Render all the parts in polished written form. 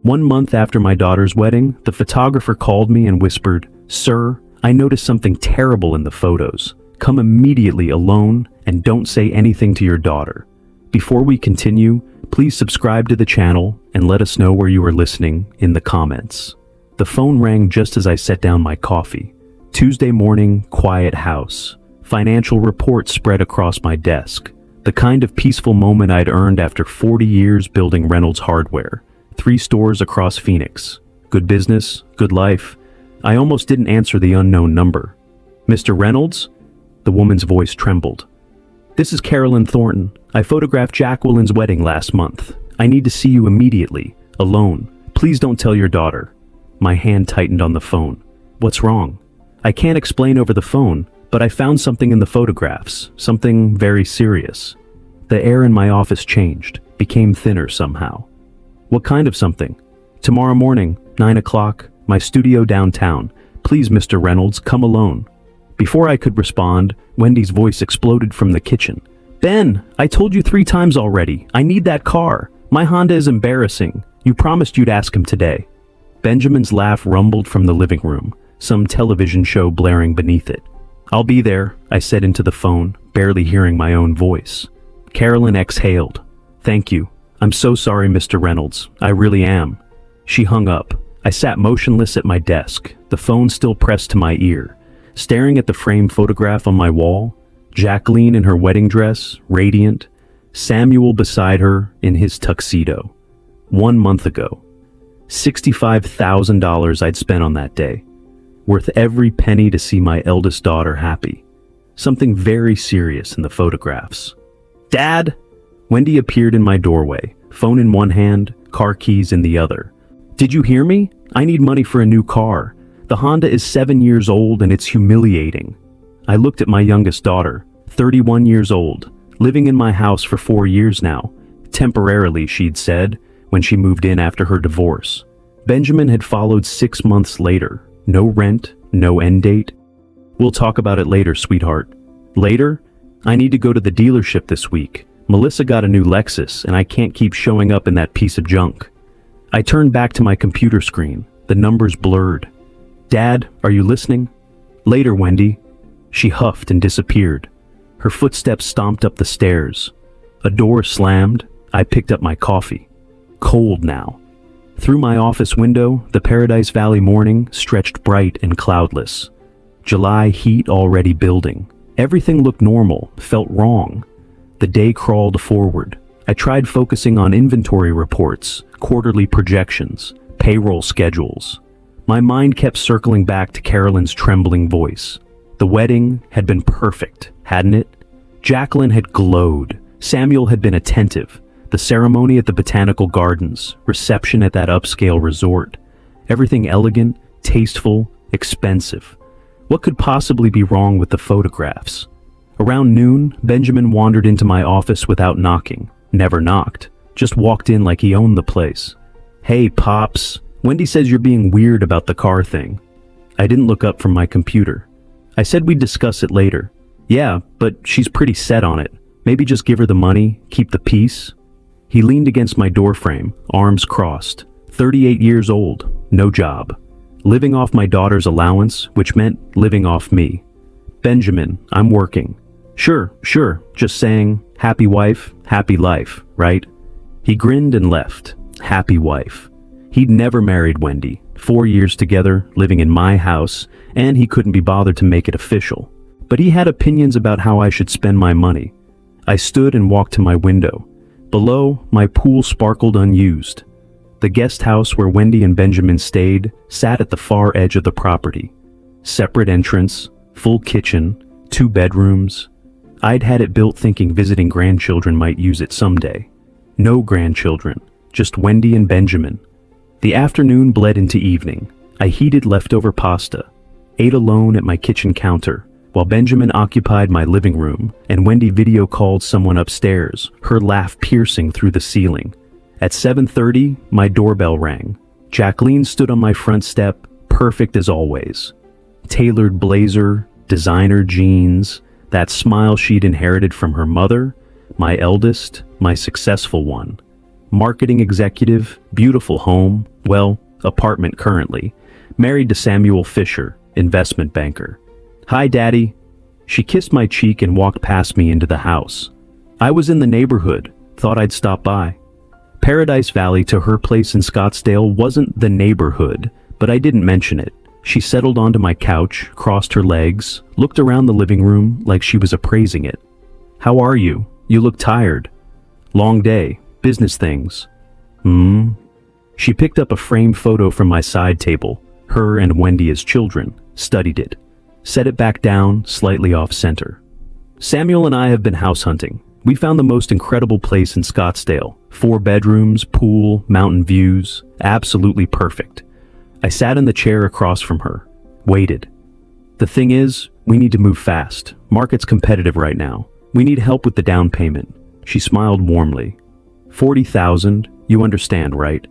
1 month after my daughter's wedding, the photographer called me and whispered, "Sir, I noticed something terrible in the photos. Come immediately alone and don't say anything to your daughter." Before we continue, please subscribe to the channel and let us know where you are listening in the comments. The phone rang just as I set down my coffee. Tuesday morning, quiet house. Financial reports spread across my desk. The kind of peaceful moment I'd earned after 40 years building Reynolds Hardware. 3 stores across Phoenix. Good business, good life. I almost didn't answer the unknown number. "Mr. Reynolds?" The woman's voice trembled. "This is Carolyn Thornton. I photographed Jacqueline's wedding last month. I need to see you immediately, alone. Please don't tell your daughter." My hand tightened on the phone. "What's wrong?" "I can't explain over the phone, but I found something in the photographs, something very serious." The air in my office changed, became thinner somehow. "What kind of something?" "Tomorrow morning, 9 o'clock, my studio downtown. Please, Mr. Reynolds, come alone." Before I could respond, Wendy's voice exploded from the kitchen. "Ben, I told you 3 times already. I need that car. My Honda is embarrassing. You promised you'd ask him today." Benjamin's laugh rumbled from the living room, some television show blaring beneath it. "I'll be there," I said into the phone, barely hearing my own voice. Carolyn exhaled. "Thank you. I'm so sorry, Mr. Reynolds. I really am." She hung up. I sat motionless at my desk, the phone still pressed to my ear, staring at the framed photograph on my wall. Jacqueline in her wedding dress, radiant. Samuel beside her in his tuxedo. 1 month ago. $65,000 I'd spent on that day. Worth every penny to see my eldest daughter happy. Something very serious in the photographs. "Dad!" Wendy appeared in my doorway, phone in one hand, car keys in the other. "Did you hear me? I need money for a new car. The Honda is 7 years old and it's humiliating." I looked at my youngest daughter, 31 years old, living in my house for 4 years now. Temporarily, she'd said, when she moved in after her divorce. Benjamin had followed 6 months later. No rent, no end date. "We'll talk about it later, sweetheart." "Later? I need to go to the dealership this week. Melissa got a new Lexus and I can't keep showing up in that piece of junk." I turned back to my computer screen, the numbers blurred. "Dad, are you listening?" "Later, Wendy." She huffed and disappeared. Her footsteps stomped up the stairs. A door slammed. I picked up my coffee. Cold now. Through my office window, the Paradise Valley morning stretched bright and cloudless. July heat already building. Everything looked normal, felt wrong. The day crawled forward. I tried focusing on inventory reports, quarterly projections, payroll schedules. My mind kept circling back to Carolyn's trembling voice. The wedding had been perfect, hadn't it? Jacqueline had glowed. Samuel had been attentive. The ceremony at the Botanical Gardens, reception at that upscale resort. Everything elegant, tasteful, expensive. What could possibly be wrong with the photographs? Around noon, Benjamin wandered into my office without knocking. Never knocked. Just walked in like he owned the place. "Hey, Pops. Wendy says you're being weird about the car thing." I didn't look up from my computer. "I said we'd discuss it later." "Yeah, but she's pretty set on it. Maybe just give her the money, keep the peace." He leaned against my doorframe, arms crossed. 38 years old, no job. Living off my daughter's allowance, which meant living off me. "Benjamin, I'm working." Sure, just saying, happy wife, happy life, right?" He grinned and left. Happy wife. He'd never married Wendy. 4 years together, living in my house, and he couldn't be bothered to make it official. But he had opinions about how I should spend my money. I stood and walked to my window. Below, my pool sparkled unused. The guest house where Wendy and Benjamin stayed sat at the far edge of the property. Separate entrance, full kitchen, 2 bedrooms. I'd had it built thinking visiting grandchildren might use it someday. No grandchildren, just Wendy and Benjamin. The afternoon bled into evening. I heated leftover pasta, ate alone at my kitchen counter, while Benjamin occupied my living room and Wendy video called someone upstairs, her laugh piercing through the ceiling. At 7:30, my doorbell rang. Jacqueline stood on my front step, perfect as always. Tailored blazer, designer jeans, that smile she'd inherited from her mother, my eldest, my successful one. marketing executive, beautiful home, well, apartment currently, married to Samuel Fisher, investment banker. Hi, Daddy. She kissed my cheek and walked past me into the house. I was in the neighborhood, thought I'd stop by. Paradise Valley to her place in Scottsdale wasn't the neighborhood, but I didn't mention it. She settled onto my couch, crossed her legs, looked around the living room like she was appraising it. How are you? You look tired. Long day, business things. She picked up a framed photo from my side table, her and Wendy as children, studied it, set it back down, slightly off center. Samuel and I have been house hunting. We found the most incredible place in Scottsdale. 4 bedrooms, pool, mountain views, absolutely perfect. I sat in the chair across from her, waited. The thing is, we need to move fast. Market's competitive right now. We need help with the down payment. She smiled warmly. 40,000, you understand, right?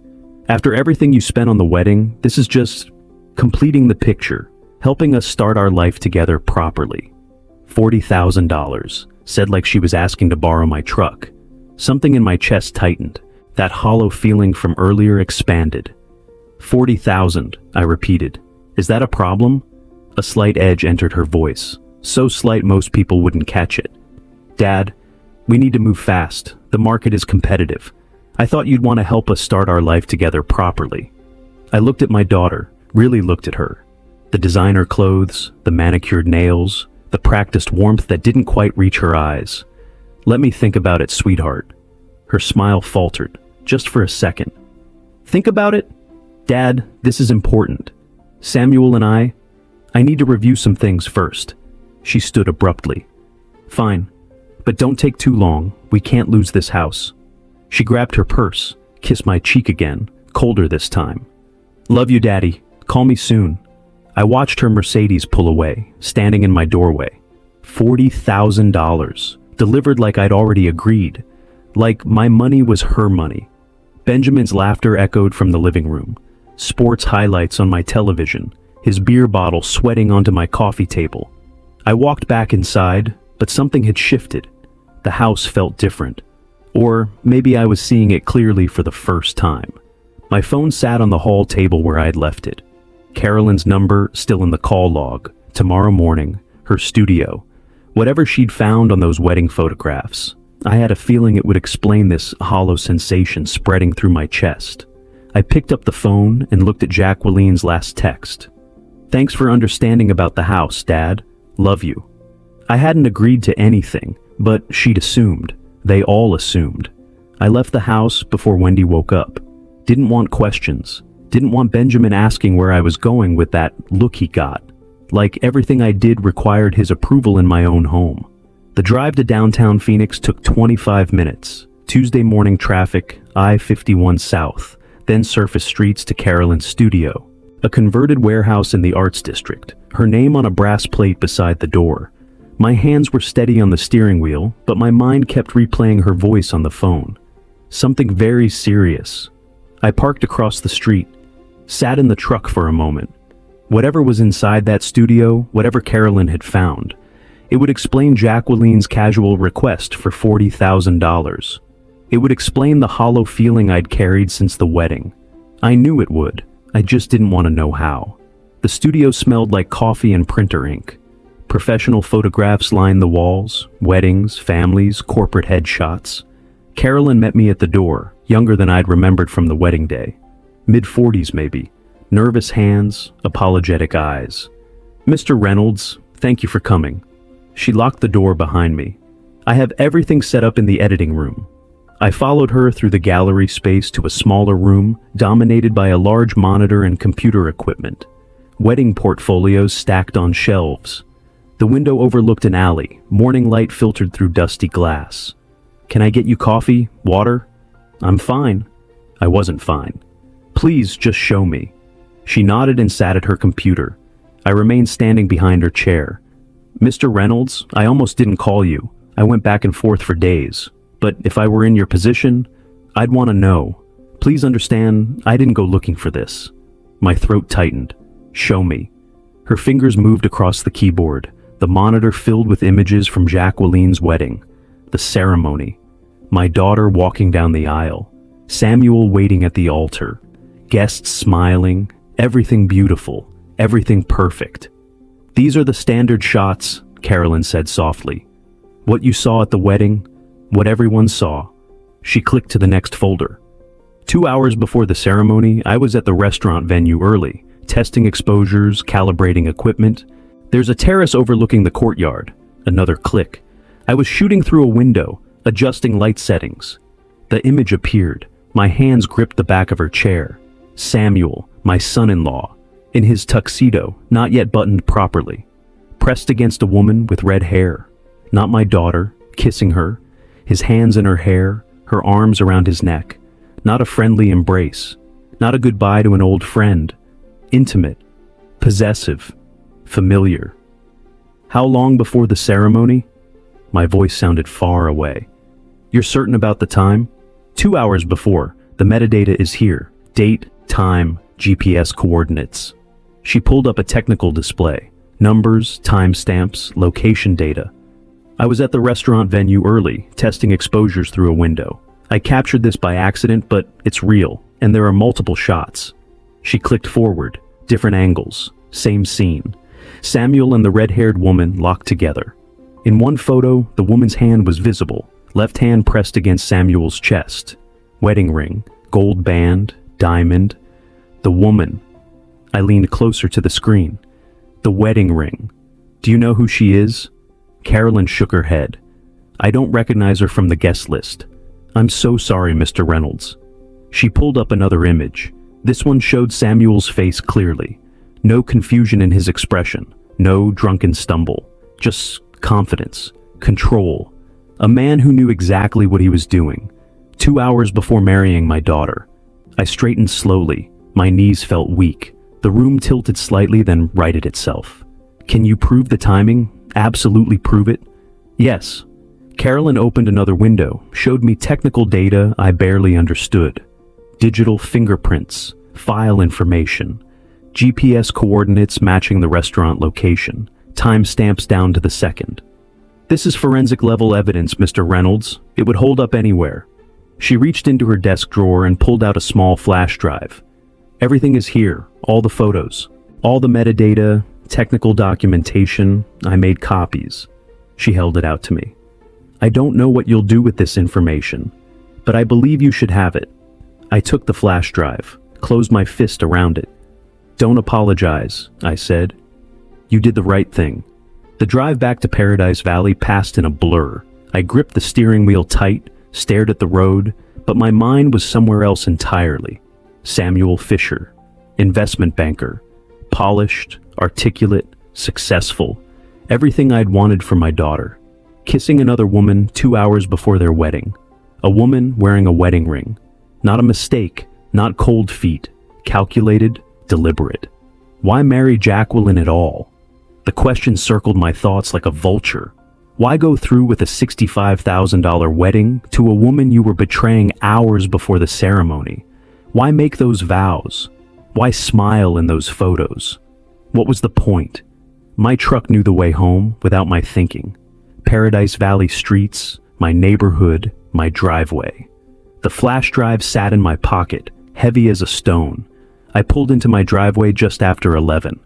After everything you spent on the wedding, this is just completing the picture, helping us start our life together properly. $40,000, said like she was asking to borrow my truck. Something in my chest tightened. That hollow feeling from earlier expanded. 40,000, I repeated. Is that a problem? A slight edge entered her voice, so slight most people wouldn't catch it. Dad, we need to move fast. The market is competitive. I thought you'd want to help us start our life together properly. I looked at my daughter, really looked at her. The designer clothes, the manicured nails, the practiced warmth that didn't quite reach her eyes. Let me think about it, sweetheart. Her smile faltered, just for a second. Think about it? Dad, this is important. Samuel and I need to review some things first. She stood abruptly. Fine, but don't take too long. We can't lose this house. She grabbed her purse, kissed my cheek again, colder this time. Love you, Daddy. Call me soon. I watched her Mercedes pull away, standing in my doorway. $40,000, delivered like I'd already agreed. Like my money was her money. Benjamin's laughter echoed from the living room. Sports highlights on my television, his beer bottle sweating onto my coffee table. I walked back inside, but something had shifted. The house felt different. Or maybe I was seeing it clearly for the first time. My phone sat on the hall table where I'd left it. Carolyn's number still in the call log. Tomorrow morning, her studio. Whatever she'd found on those wedding photographs. I had a feeling it would explain this hollow sensation spreading through my chest. I picked up the phone and looked at Jacqueline's last text. Thanks for understanding about the house, Dad. Love you. I hadn't agreed to anything, but she'd assumed. They all assumed. I left the house before Wendy woke up. Didn't want questions. Didn't want Benjamin asking where I was going with that look he got. Like everything I did required his approval in my own home. The drive to downtown Phoenix took 25 minutes. Tuesday morning traffic, I-51 South, then surface streets to Carolyn's studio. A converted warehouse in the Arts District, her name on a brass plate beside the door. My hands were steady on the steering wheel, but my mind kept replaying her voice on the phone. Something very serious. I parked across the street, sat in the truck for a moment. Whatever was inside that studio, whatever Carolyn had found, it would explain Jacqueline's casual request for $40,000. It would explain the hollow feeling I'd carried since the wedding. I knew it would. I just didn't want to know how. The studio smelled like coffee and printer ink. Professional photographs lined the walls, weddings, families, corporate headshots. Carolyn met me at the door, younger than I'd remembered from the wedding day. Mid-40s maybe. Nervous hands, apologetic eyes. Mr. Reynolds, thank you for coming. She locked the door behind me. I have everything set up in the editing room. I followed her through the gallery space to a smaller room dominated by a large monitor and computer equipment. Wedding portfolios stacked on shelves. The window overlooked an alley, morning light filtered through dusty glass. Can I get you coffee? Water? I'm fine. I wasn't fine. Please just show me. She nodded and sat at her computer. I remained standing behind her chair. Mr. Reynolds, I almost didn't call you. I went back and forth for days. But if I were in your position, I'd want to know. Please understand, I didn't go looking for this. My throat tightened. Show me. Her fingers moved across the keyboard. The monitor filled with images from Jacqueline's wedding. The ceremony. My daughter walking down the aisle. Samuel waiting at the altar. Guests smiling. Everything beautiful. Everything perfect. "These are the standard shots," Carolyn said softly. "What you saw at the wedding, what everyone saw." She clicked to the next folder. 2 hours before the ceremony, I was at the restaurant venue early, testing exposures, calibrating equipment. "There's a terrace overlooking the courtyard." Another click. I was shooting through a window, adjusting light settings. The image appeared. My hands gripped the back of her chair. Samuel, my son-in-law, in his tuxedo, not yet buttoned properly, pressed against a woman with red hair. Not my daughter, kissing her, his hands in her hair, her arms around his neck. Not a friendly embrace, not a goodbye to an old friend. Intimate, possessive, familiar. "How long before the ceremony?" My voice sounded far away. "You're certain about the time?" 2 hours before. The metadata is here. Date, time, GPS coordinates. She pulled up a technical display. Numbers, timestamps, location data. "I was at the restaurant venue early, testing exposures through a window. I captured this by accident, but it's real, and there are multiple shots." She clicked forward. Different angles. Same scene. Samuel and the red-haired woman locked together. In one photo, the woman's hand was visible, left hand pressed against Samuel's chest. Wedding ring, gold band, diamond. The woman. I leaned closer to the screen. The wedding ring. "Do you know who she is?" Carolyn shook her head. "I don't recognize her from the guest list." "I'm so sorry, Mr. Reynolds." She pulled up another image. This one showed Samuel's face clearly. No confusion in his expression. No drunken stumble. Just confidence. Control. A man who knew exactly what he was doing. 2 hours before marrying my daughter. I straightened slowly. My knees felt weak. The room tilted slightly, then righted itself. "Can you prove the timing? Absolutely prove it?" "Yes." Carolyn opened another window, showed me technical data I barely understood. Digital fingerprints, file information, GPS coordinates matching the restaurant location, timestamps down to the second. "This is forensic level evidence, Mr. Reynolds. It would hold up anywhere." She reached into her desk drawer and pulled out a small flash drive. "Everything is here, all the photos, all the metadata, technical documentation. I made copies." She held it out to me. "I don't know what you'll do with this information, but I believe you should have it." I took the flash drive, closed my fist around it. "Don't apologize," I said. "You did the right thing." The drive back to Paradise Valley passed in a blur. I gripped the steering wheel tight, stared at the road, but my mind was somewhere else entirely. Samuel Fisher, investment banker, polished, articulate, successful, everything I'd wanted for my daughter. Kissing another woman 2 hours before their wedding. A woman wearing a wedding ring. Not a mistake, not cold feet, calculated, deliberate. Why marry Jacqueline at all? The question circled my thoughts like a vulture. Why go through with a $65,000 wedding to a woman you were betraying hours before the ceremony? Why make those vows? Why smile in those photos? What was the point? My truck knew the way home without my thinking. Paradise Valley streets, my neighborhood, my driveway. The flash drive sat in my pocket, heavy as a stone. I pulled into my driveway just after 11.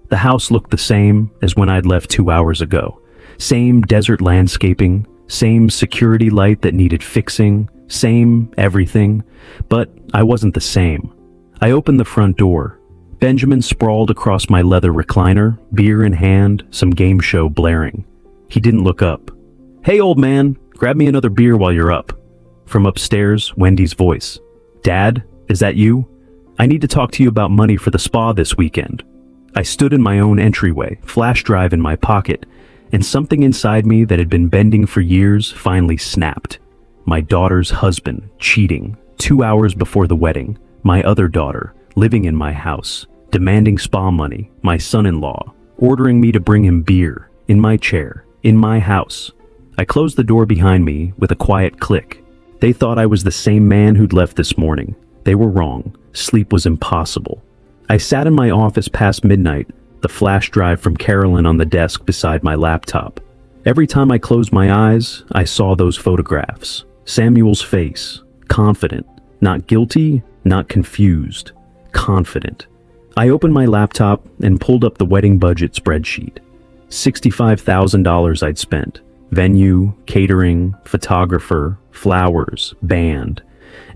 The house looked the same as when I'd left 2 hours ago. Same desert landscaping, same security light that needed fixing, same everything, but I wasn't the same. I opened the front door. Benjamin sprawled across my leather recliner, beer in hand, some game show blaring. He didn't look up. "Hey, old man, grab me another beer while you're up." From upstairs, Wendy's voice. "Dad, is that you? I need to talk to you about money for the spa this weekend." I stood in my own entryway, flash drive in my pocket, and something inside me that had been bending for years finally snapped. My daughter's husband, cheating, 2 hours before the wedding. My other daughter, living in my house, demanding spa money. My son-in-law, ordering me to bring him beer, in my chair, in my house. I closed the door behind me with a quiet click. They thought I was the same man who'd left this morning. They were wrong. Sleep was impossible. I sat in my office past midnight, the flash drive from Carolyn on the desk beside my laptop. Every time I closed my eyes, I saw those photographs. Samuel's face, confident, Not guilty, not confused, confident. I opened my laptop and pulled up the wedding budget spreadsheet. $65,000 I'd spent. Venue, catering, photographer, flowers, band.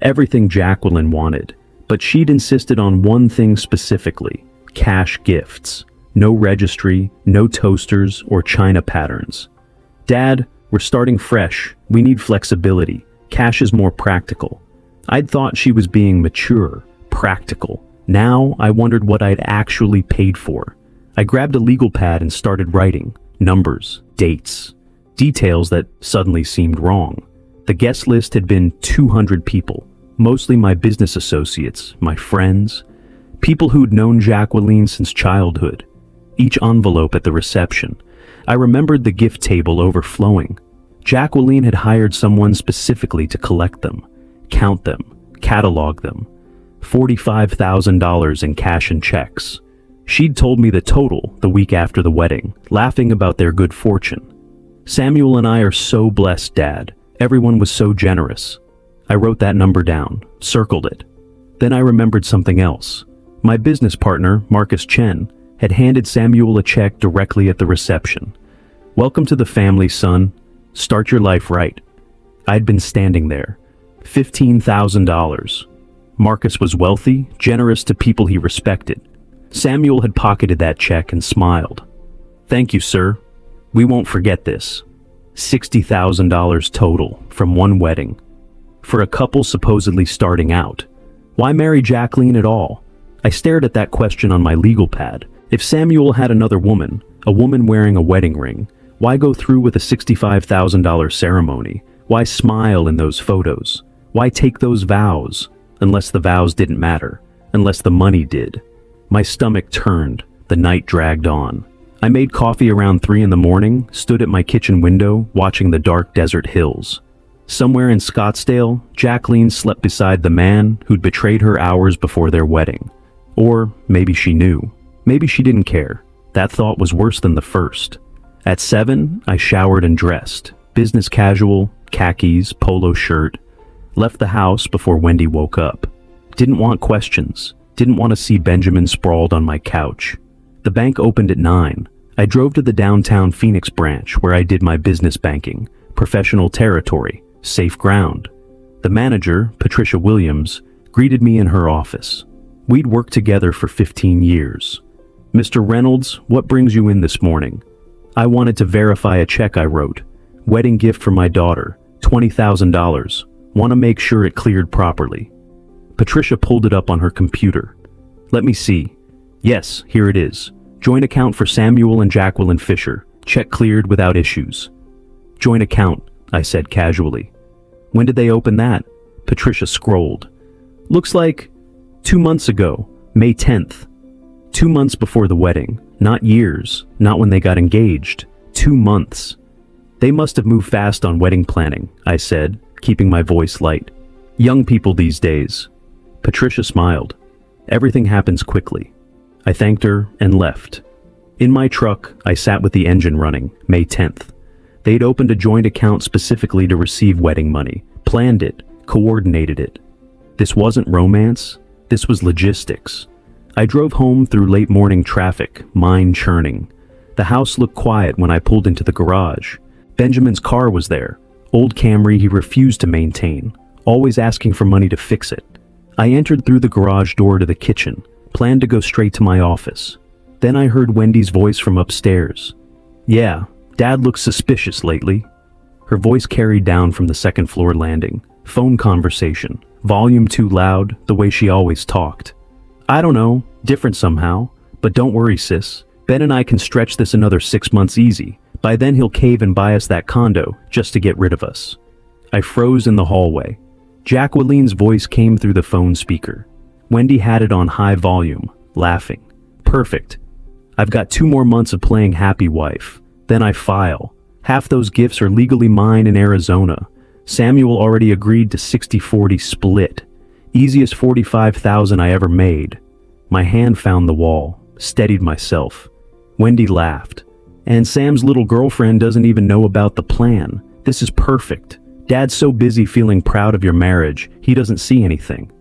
Everything Jacqueline wanted. But she'd insisted on one thing specifically: cash gifts. No registry, no toasters or china patterns. Dad, we're starting fresh. We need flexibility. Cash is more practical. I'd thought she was being mature, practical. Now I wondered what I'd actually paid for. I grabbed a legal pad and started writing. Numbers, dates, details that suddenly seemed wrong. The guest list had been 200 people, mostly my business associates, my friends, people who'd known Jacqueline since childhood. Each envelope at the reception. I remembered the gift table overflowing. Jacqueline had hired someone specifically to collect them, count them, catalog them. $45,000 in cash and checks. She'd told me the total the week after the wedding, laughing about their good fortune. Samuel and I are so blessed, Dad. Everyone was so generous. I wrote that number down, circled it. Then I remembered something else. My business partner, Marcus Chen, had handed Samuel a check directly at the reception. Welcome to the family, son. Start your life right. I'd been standing there. $15,000. Marcus was wealthy, generous to people he respected. Samuel had pocketed that check and smiled. Thank you, sir. We won't forget this. $60,000 total from one wedding. For a couple supposedly starting out. Why marry Jacqueline at all? I stared at that question on my legal pad. If Samuel had another woman, a woman wearing a wedding ring, why go through with a $65,000 ceremony? Why smile in those photos? Why take those vows? Unless the vows didn't matter, unless the money did. My stomach turned, the night dragged on. I made coffee around 3 in the morning, stood at my kitchen window, watching the dark desert hills. Somewhere in Scottsdale, Jacqueline slept beside the man who'd betrayed her hours before their wedding. Or maybe she knew. Maybe she didn't care. That thought was worse than the first. At 7, I showered and dressed. Business casual, khakis, polo shirt. Left the house before Wendy woke up. Didn't want questions. Didn't want to see Benjamin sprawled on my couch. The bank opened at 9. I drove to the downtown Phoenix branch where I did my business banking. Professional territory. Safe ground. The manager, Patricia Williams, greeted me in her office. We'd worked together for 15 years. Mr. Reynolds, what brings you in this morning? I wanted to verify a check I wrote. Wedding gift for my daughter. $20,000. Want to make sure it cleared properly. Patricia pulled it up on her computer. Let me see. Yes, here it is. Joint account for Samuel and Jacqueline Fisher. Check cleared without issues. Joint account, I said casually. When did they open that? Patricia scrolled. Looks like 2 months ago, May 10th. 2 months before the wedding. Not years, not when they got engaged. 2 months. They must have moved fast on wedding planning, I said, keeping my voice light. Young people these days. Patricia smiled. Everything happens quickly. I thanked her and left. In my truck, I sat with the engine running, May 10th. They'd opened a joint account specifically to receive wedding money, planned it, coordinated it. This wasn't romance, this was logistics. I drove home through late morning traffic, mind churning. The house looked quiet when I pulled into the garage. Benjamin's car was there. Old Camry he refused to maintain, always asking for money to fix it. I entered through the garage door to the kitchen, planned to go straight to my office. Then I heard Wendy's voice from upstairs. Yeah, Dad looks suspicious lately. Her voice carried down from the second floor landing. Phone conversation, volume too loud, the way she always talked. I don't know, different somehow, but don't worry, sis. Ben and I can stretch this another 6 months easy. By then he'll cave and buy us that condo just to get rid of us. I froze in the hallway. Jacqueline's voice came through the phone speaker. Wendy had it on high volume, laughing. Perfect. I've got 2 more months of playing happy wife. Then I file. Half those gifts are legally mine in Arizona. Samuel already agreed to 60-40 split. Easiest $45,000 I ever made. My hand found the wall, steadied myself. Wendy laughed. And Sam's little girlfriend doesn't even know about the plan. This is perfect. Dad's so busy feeling proud of your marriage, he doesn't see anything.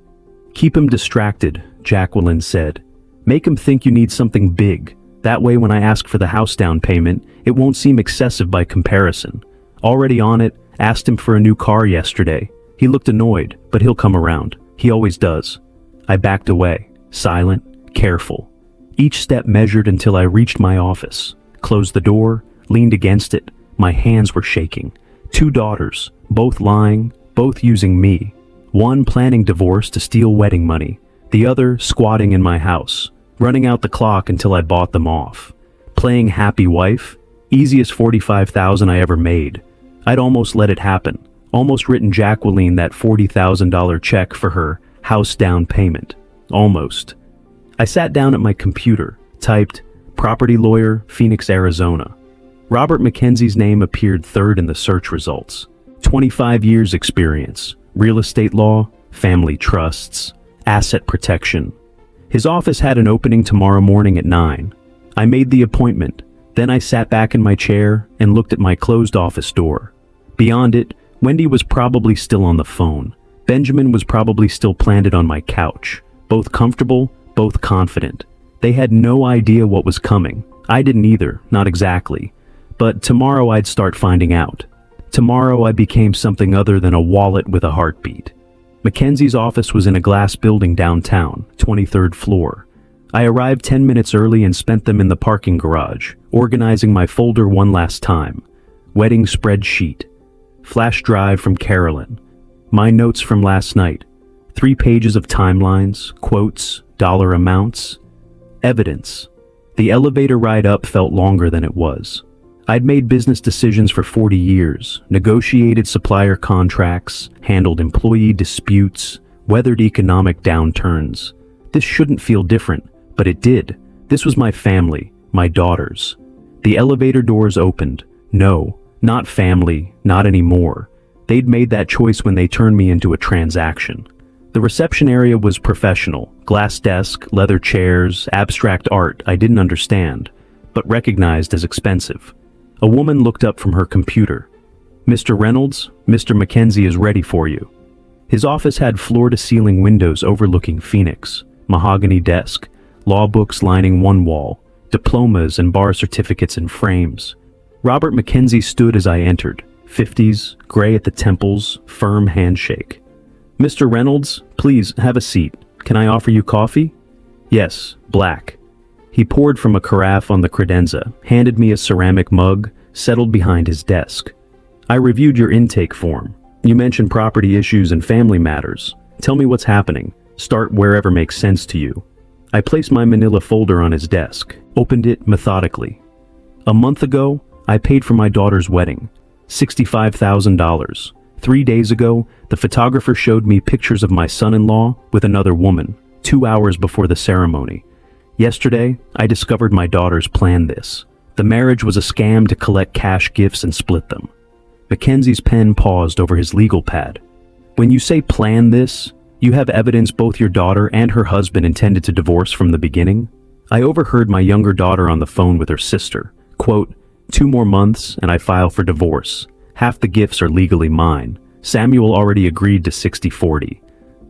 Keep him distracted, Jacqueline said. Make him think you need something big. That way when I ask for the house down payment, it won't seem excessive by comparison. Already on it, asked him for a new car yesterday. He looked annoyed, but he'll come around. He always does. I backed away, silent, careful. Each step measured until I reached my office. Closed the door, leaned against it. My hands were shaking. 2 daughters, both lying, both using me. One planning divorce to steal wedding money. The other squatting in my house, running out the clock until I bought them off. Playing happy wife, easiest $45,000 I ever made. I'd almost let it happen. Almost written Jacqueline that $40,000 check for her house down payment. Almost. I sat down at my computer, typed, property lawyer, Phoenix, Arizona. Robert Mackenzie's name appeared third in the search results. 25 years experience, real estate law, family trusts, asset protection. His office had an opening tomorrow morning at 9. I made the appointment. Then I sat back in my chair and looked at my closed office door. Beyond it, Wendy was probably still on the phone. Benjamin was probably still planted on my couch. Both comfortable, both confident. They had no idea what was coming. I didn't either, not exactly. But tomorrow I'd start finding out. Tomorrow I became something other than a wallet with a heartbeat. Mackenzie's office was in a glass building downtown, 23rd floor. I arrived 10 minutes early and spent them in the parking garage, organizing my folder one last time. Wedding spreadsheet. Flash drive from Carolyn. My notes from last night. 3 pages of timelines, quotes, dollar amounts. Evidence. The elevator ride up felt longer than it was. I'd made business decisions for 40 years, negotiated supplier contracts, handled employee disputes, weathered economic downturns. This shouldn't feel different, but it did. This was my family, my daughters. The elevator doors opened. No, not family, not anymore. They'd made that choice when they turned me into a transaction. The reception area was professional, glass desk, leather chairs, abstract art I didn't understand, but recognized as expensive. A woman looked up from her computer. Mr. Reynolds, Mr. Mackenzie is ready for you. His office had floor-to-ceiling windows overlooking Phoenix, mahogany desk, law books lining one wall, diplomas and bar certificates in frames. Robert Mackenzie stood as I entered, 50s, gray at the temples, firm handshake. Mr. Reynolds, please have a seat. Can I offer you coffee? Yes, black. He poured from a carafe on the credenza, handed me a ceramic mug, settled behind his desk. I reviewed your intake form. You mentioned property issues and family matters. Tell me what's happening. Start wherever makes sense to you. I placed my manila folder on his desk, opened it methodically. A month ago, I paid for my daughter's wedding. $65,000. 3 days ago, the photographer showed me pictures of my son-in-law with another woman, 2 hours before the ceremony. Yesterday, I discovered my daughters planned this. The marriage was a scam to collect cash gifts and split them. Mackenzie's pen paused over his legal pad. When you say plan this, you have evidence both your daughter and her husband intended to divorce from the beginning? I overheard my younger daughter on the phone with her sister. Quote, 2 more months and I file for divorce. Half the gifts are legally mine. Samuel already agreed to 60-40.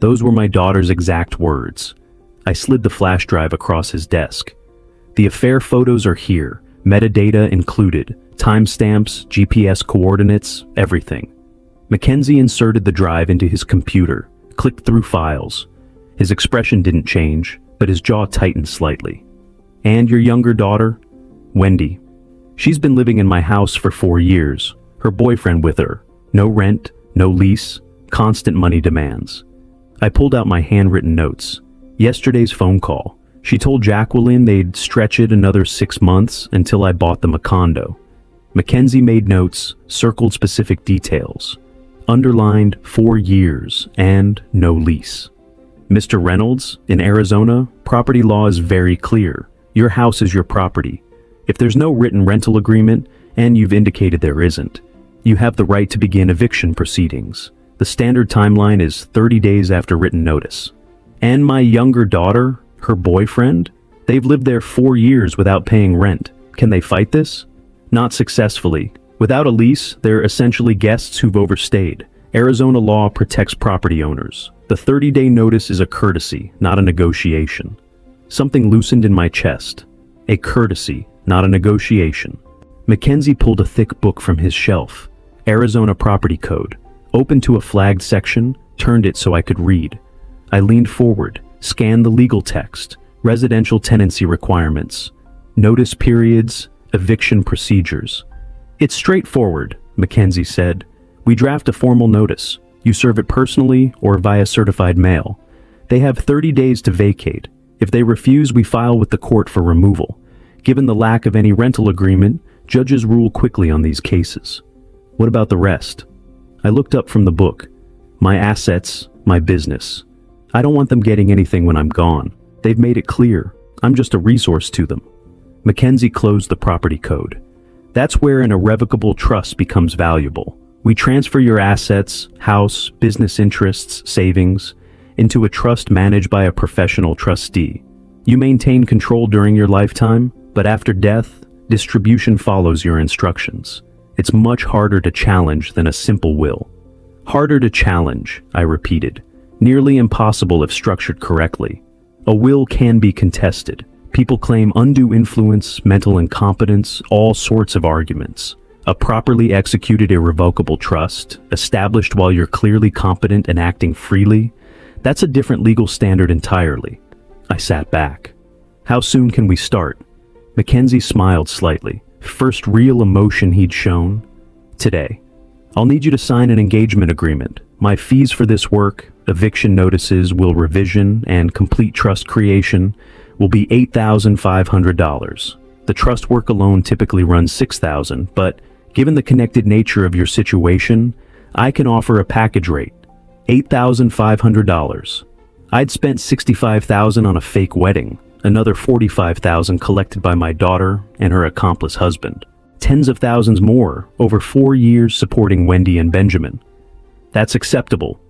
Those were my daughter's exact words. I slid the flash drive across his desk. The affair photos are here, metadata included, timestamps, GPS coordinates, everything. Mackenzie inserted the drive into his computer, clicked through files. His expression didn't change, but his jaw tightened slightly. And your younger daughter? Wendy. She's been living in my house for 4 years, her boyfriend with her. No rent, no lease, constant money demands. I pulled out my handwritten notes. Yesterday's phone call. She told Jacqueline they'd stretch it another 6 months until I bought them a condo. Mackenzie made notes, circled specific details. Underlined 4 years and no lease. Mr. Reynolds, in Arizona, property law is very clear. Your house is your property. If there's no written rental agreement, and you've indicated there isn't, you have the right to begin eviction proceedings. The standard timeline is 30 days after written notice. And my younger daughter, her boyfriend, they've lived there 4 years without paying rent. Can they fight this? Not successfully. Without a lease, they're essentially guests who've overstayed. Arizona law protects property owners. The 30-day notice is a courtesy, not a negotiation. Something loosened in my chest. A courtesy, not a negotiation. Mackenzie pulled a thick book from his shelf. Arizona Property Code. Opened to a flagged section, turned it so I could read. I leaned forward, scanned the legal text. Residential tenancy requirements. Notice periods, eviction procedures. It's straightforward, Mackenzie said. We draft a formal notice. You serve it personally or via certified mail. They have 30 days to vacate. If they refuse, we file with the court for removal. Given the lack of any rental agreement, judges rule quickly on these cases. What about the rest? I looked up from the book. My assets, my business. I don't want them getting anything when I'm gone. They've made it clear. I'm just a resource to them. Mackenzie closed the property code. That's where an irrevocable trust becomes valuable. We transfer your assets, house, business interests, savings, into a trust managed by a professional trustee. You maintain control during your lifetime, but after death, distribution follows your instructions. It's much harder to challenge than a simple will. Harder to challenge, I repeated. Nearly impossible if structured correctly. A will can be contested. People claim undue influence, mental incompetence, all sorts of arguments. A properly executed irrevocable trust, established while you're clearly competent and acting freely, that's a different legal standard entirely. I sat back. How soon can we start? Mackenzie smiled slightly. First real emotion he'd shown? Today. I'll need you to sign an engagement agreement. My fees for this work, eviction notices, will revision, and complete trust creation will be $8,500. The trust work alone typically runs $6,000, but given the connected nature of your situation, I can offer a package rate, $8,500. I'd spent $65,000 on a fake wedding, another $45,000 collected by my daughter and her accomplice husband. Tens of thousands more over 4 years supporting Wendy and Benjamin. That's acceptable.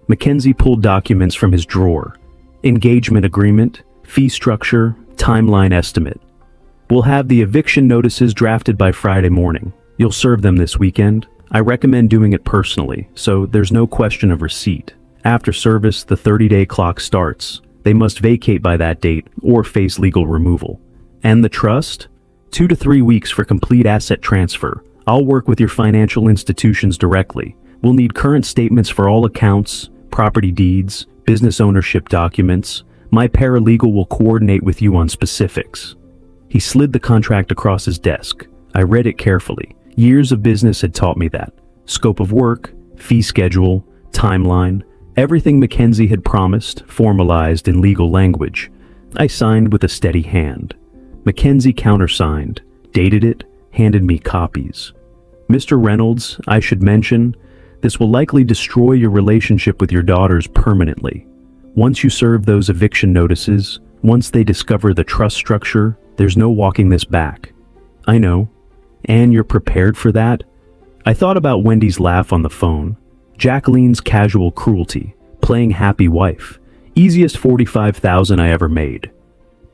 Mackenzie pulled documents from his drawer. Engagement agreement, fee structure, timeline estimate. We'll have the eviction notices drafted by Friday morning. You'll serve them this weekend. I recommend doing it personally, so there's no question of receipt. After service, the 30-day clock starts. They must vacate by that date or face legal removal. And the trust? 2 to 3 weeks for complete asset transfer. I'll work with your financial institutions directly. We'll need current statements for all accounts, property deeds, business ownership documents. My paralegal will coordinate with you on specifics. He slid the contract across his desk. I read it carefully. Years of business had taught me that. Scope of work, fee schedule, timeline, everything Mackenzie had promised, formalized in legal language. I signed with a steady hand. Mackenzie countersigned, dated it, handed me copies. Mr. Reynolds, I should mention, this will likely destroy your relationship with your daughters permanently. Once you serve those eviction notices, once they discover the trust structure, there's no walking this back. I know. And you're prepared for that? I thought about Wendy's laugh on the phone, Jacqueline's casual cruelty, playing happy wife, easiest $45,000 I ever made.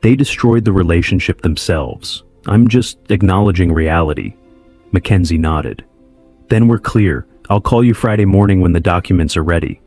They destroyed the relationship themselves. I'm just acknowledging reality. Mackenzie nodded. Then we're clear. I'll call you Friday morning when the documents are ready.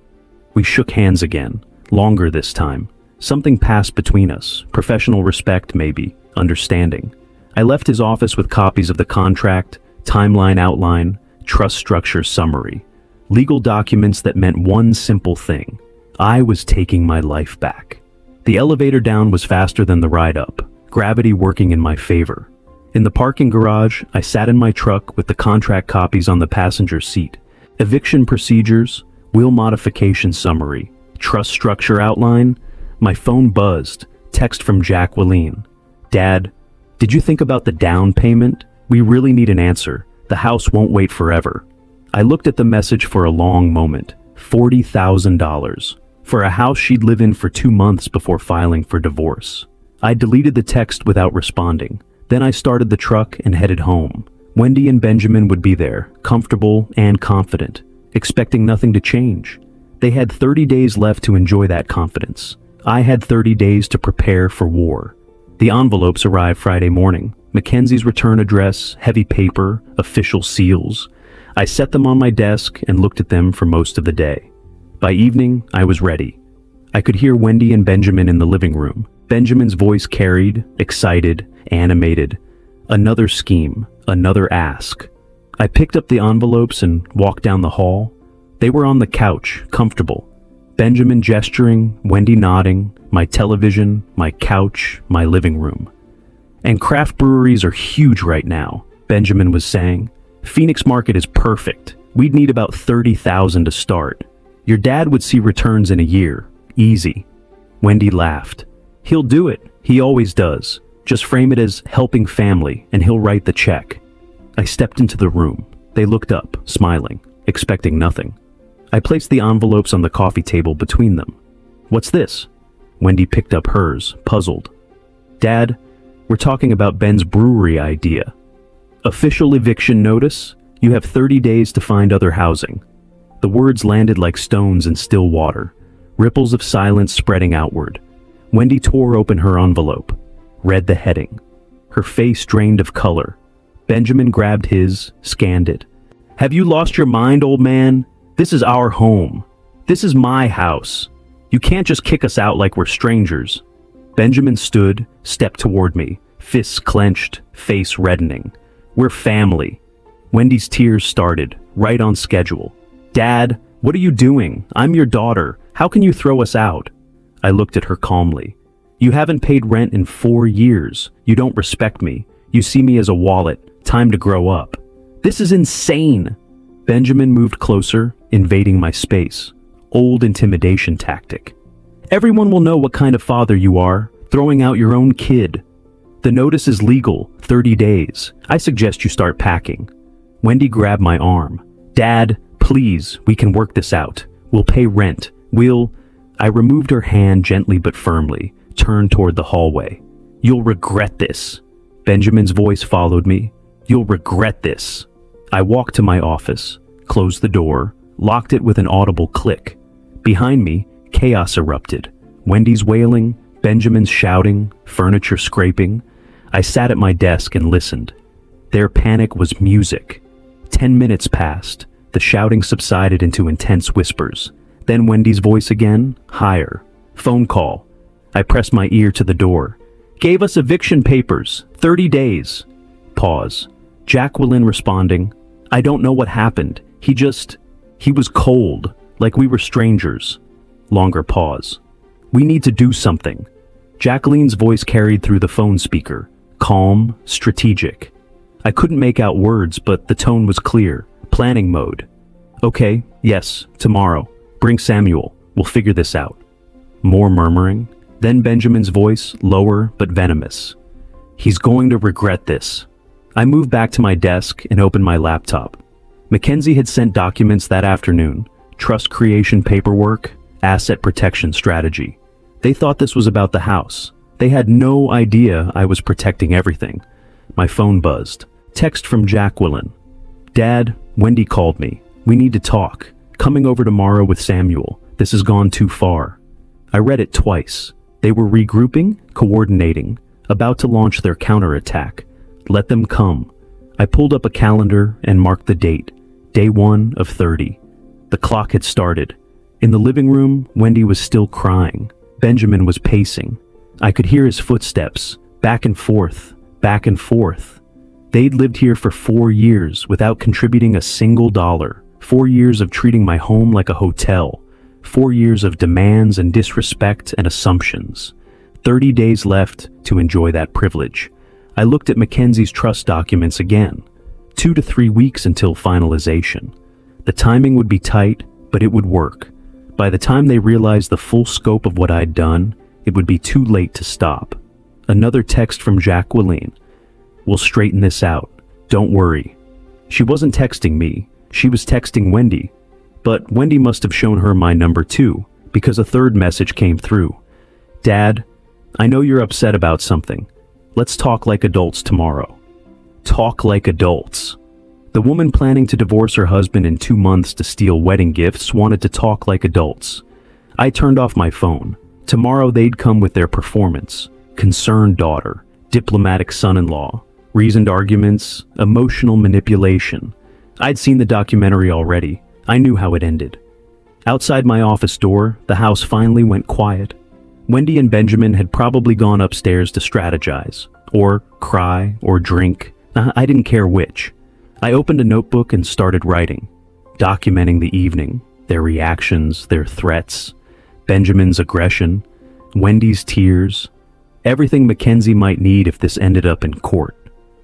We shook hands again, longer this time. Something passed between us, professional respect maybe, understanding. I left his office with copies of the contract, timeline outline, trust structure summary, legal documents that meant one simple thing. I was taking my life back. The elevator down was faster than the ride up, gravity working in my favor. In the parking garage, I sat in my truck with the contract copies on the passenger seat. Eviction procedures, will modification summary, trust structure outline. My phone buzzed, text from Jacqueline. Dad, did you think about the down payment? We really need an answer. The house won't wait forever. I looked at the message for a long moment. $40,000. For a house she'd live in for 2 months before filing for divorce. I deleted the text without responding. Then I started the truck and headed home. Wendy and Benjamin would be there, comfortable and confident, expecting nothing to change. They had 30 days left to enjoy that confidence. I had 30 days to prepare for war. The envelopes arrived Friday morning. Mackenzie's return address, heavy paper, official seals. I set them on my desk and looked at them for most of the day. By evening, I was ready. I could hear Wendy and Benjamin in the living room. Benjamin's voice carried, excited, animated. Another scheme, another ask. I picked up the envelopes and walked down the hall. They were on the couch, comfortable. Benjamin gesturing, Wendy nodding, my television, my couch, my living room. And craft breweries are huge right now, Benjamin was saying. Phoenix Market is perfect. We'd need about 30,000 to start. Your dad would see returns in a year. Easy. Wendy laughed. He'll do it. He always does. Just frame it as helping family, and he'll write the check. I stepped into the room. They looked up, smiling, expecting nothing. I placed the envelopes on the coffee table between them. What's this? Wendy picked up hers, puzzled. Dad, we're talking about Ben's brewery idea. Official eviction notice? You have 30 days to find other housing. The words landed like stones in still water, ripples of silence spreading outward. Wendy tore open her envelope, read the heading. Her face drained of color. Benjamin grabbed his, scanned it. Have you lost your mind, old man? This is our home. This is my house. You can't just kick us out like we're strangers. Benjamin stood, stepped toward me, fists clenched, face reddening. We're family. Wendy's tears started, right on schedule. Dad, what are you doing? I'm your daughter. How can you throw us out? I looked at her calmly. You haven't paid rent in 4 years. You don't respect me. You see me as a wallet. Time to grow up. This is insane. Benjamin moved closer, invading my space. Old intimidation tactic. Everyone will know what kind of father you are, throwing out your own kid. The notice is legal, 30 days. I suggest you start packing. Wendy grabbed my arm. Dad, please, we can work this out. We'll pay rent. I removed her hand gently but firmly, turned toward the hallway. You'll regret this. Benjamin's voice followed me. You'll regret this. I walked to my office, closed the door, locked it with an audible click. Behind me, chaos erupted. Wendy's wailing, Benjamin's shouting, furniture scraping. I sat at my desk and listened. Their panic was music. 10 minutes passed. The shouting subsided into intense whispers. Then Wendy's voice again, higher. Phone call. I pressed my ear to the door. Gave us eviction papers, 30 days. Pause. Jacqueline responding. I don't know what happened. He was cold, like we were strangers. Longer pause. We need to do something. Jacqueline's voice carried through the phone speaker. Calm, strategic. I couldn't make out words, but the tone was clear. Planning mode. Okay, yes, tomorrow. Bring Samuel. We'll figure this out. More murmuring. Then Benjamin's voice, lower but venomous. He's going to regret this. I moved back to my desk and opened my laptop. Mackenzie had sent documents that afternoon. Trust creation paperwork, asset protection strategy. They thought this was about the house. They had no idea I was protecting everything. My phone buzzed. Text from Jacqueline. Dad, Wendy called me. We need to talk. Coming over tomorrow with Samuel. This has gone too far. I read it twice. They were regrouping, coordinating, about to launch their counterattack. Let them come. I pulled up a calendar and marked the date. Day 1 of 30. The clock had started. In the living room, Wendy was still crying. Benjamin was pacing. I could hear his footsteps, back and forth, back and forth. They'd lived here for 4 years without contributing a single dollar. 4 years of treating my home like a hotel. 4 years of demands and disrespect and assumptions. 30 days left to enjoy that privilege. I looked at Mackenzie's trust documents again. 2 to 3 weeks until finalization. The timing would be tight, but it would work. By the time they realized the full scope of what I'd done, it would be too late to stop. Another text from Jacqueline. We'll straighten this out. Don't worry. She wasn't texting me. She was texting Wendy. But Wendy must have shown her my number too, because a third message came through. Dad, I know you're upset about something. Let's talk like adults tomorrow. Talk like adults. The woman planning to divorce her husband in 2 months to steal wedding gifts wanted to talk like adults. I turned off my phone. Tomorrow they'd come with their performance. Concerned daughter, diplomatic son-in-law, Reasoned arguments, emotional manipulation. I'd seen the documentary already. I knew how it ended. Outside my office door, the house finally went quiet. Wendy and Benjamin had probably gone upstairs to strategize, or cry, or drink. I didn't care which. I opened a notebook and started writing, documenting the evening, their reactions, their threats, Benjamin's aggression, Wendy's tears, everything Mackenzie might need if this ended up in court.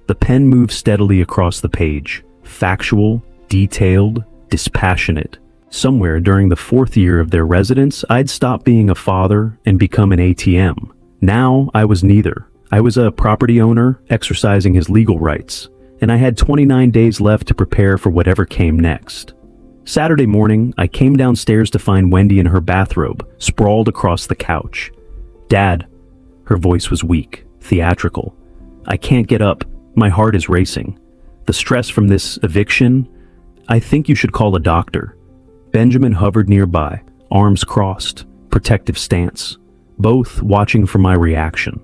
The pen moved steadily across the page, factual, detailed, dispassionate. Somewhere during the 4th year of their residence, I'd stopped being a father and become an ATM. Now I was neither. I was a property owner exercising his legal rights, and I had 29 days left to prepare for whatever came next. Saturday morning, I came downstairs to find Wendy in her bathrobe, sprawled across the couch. "Dad." Her voice was weak, theatrical. "I can't get up. My heart is racing. The stress from this eviction, I think you should call a doctor." Benjamin hovered nearby, arms crossed, protective stance, both watching for my reaction.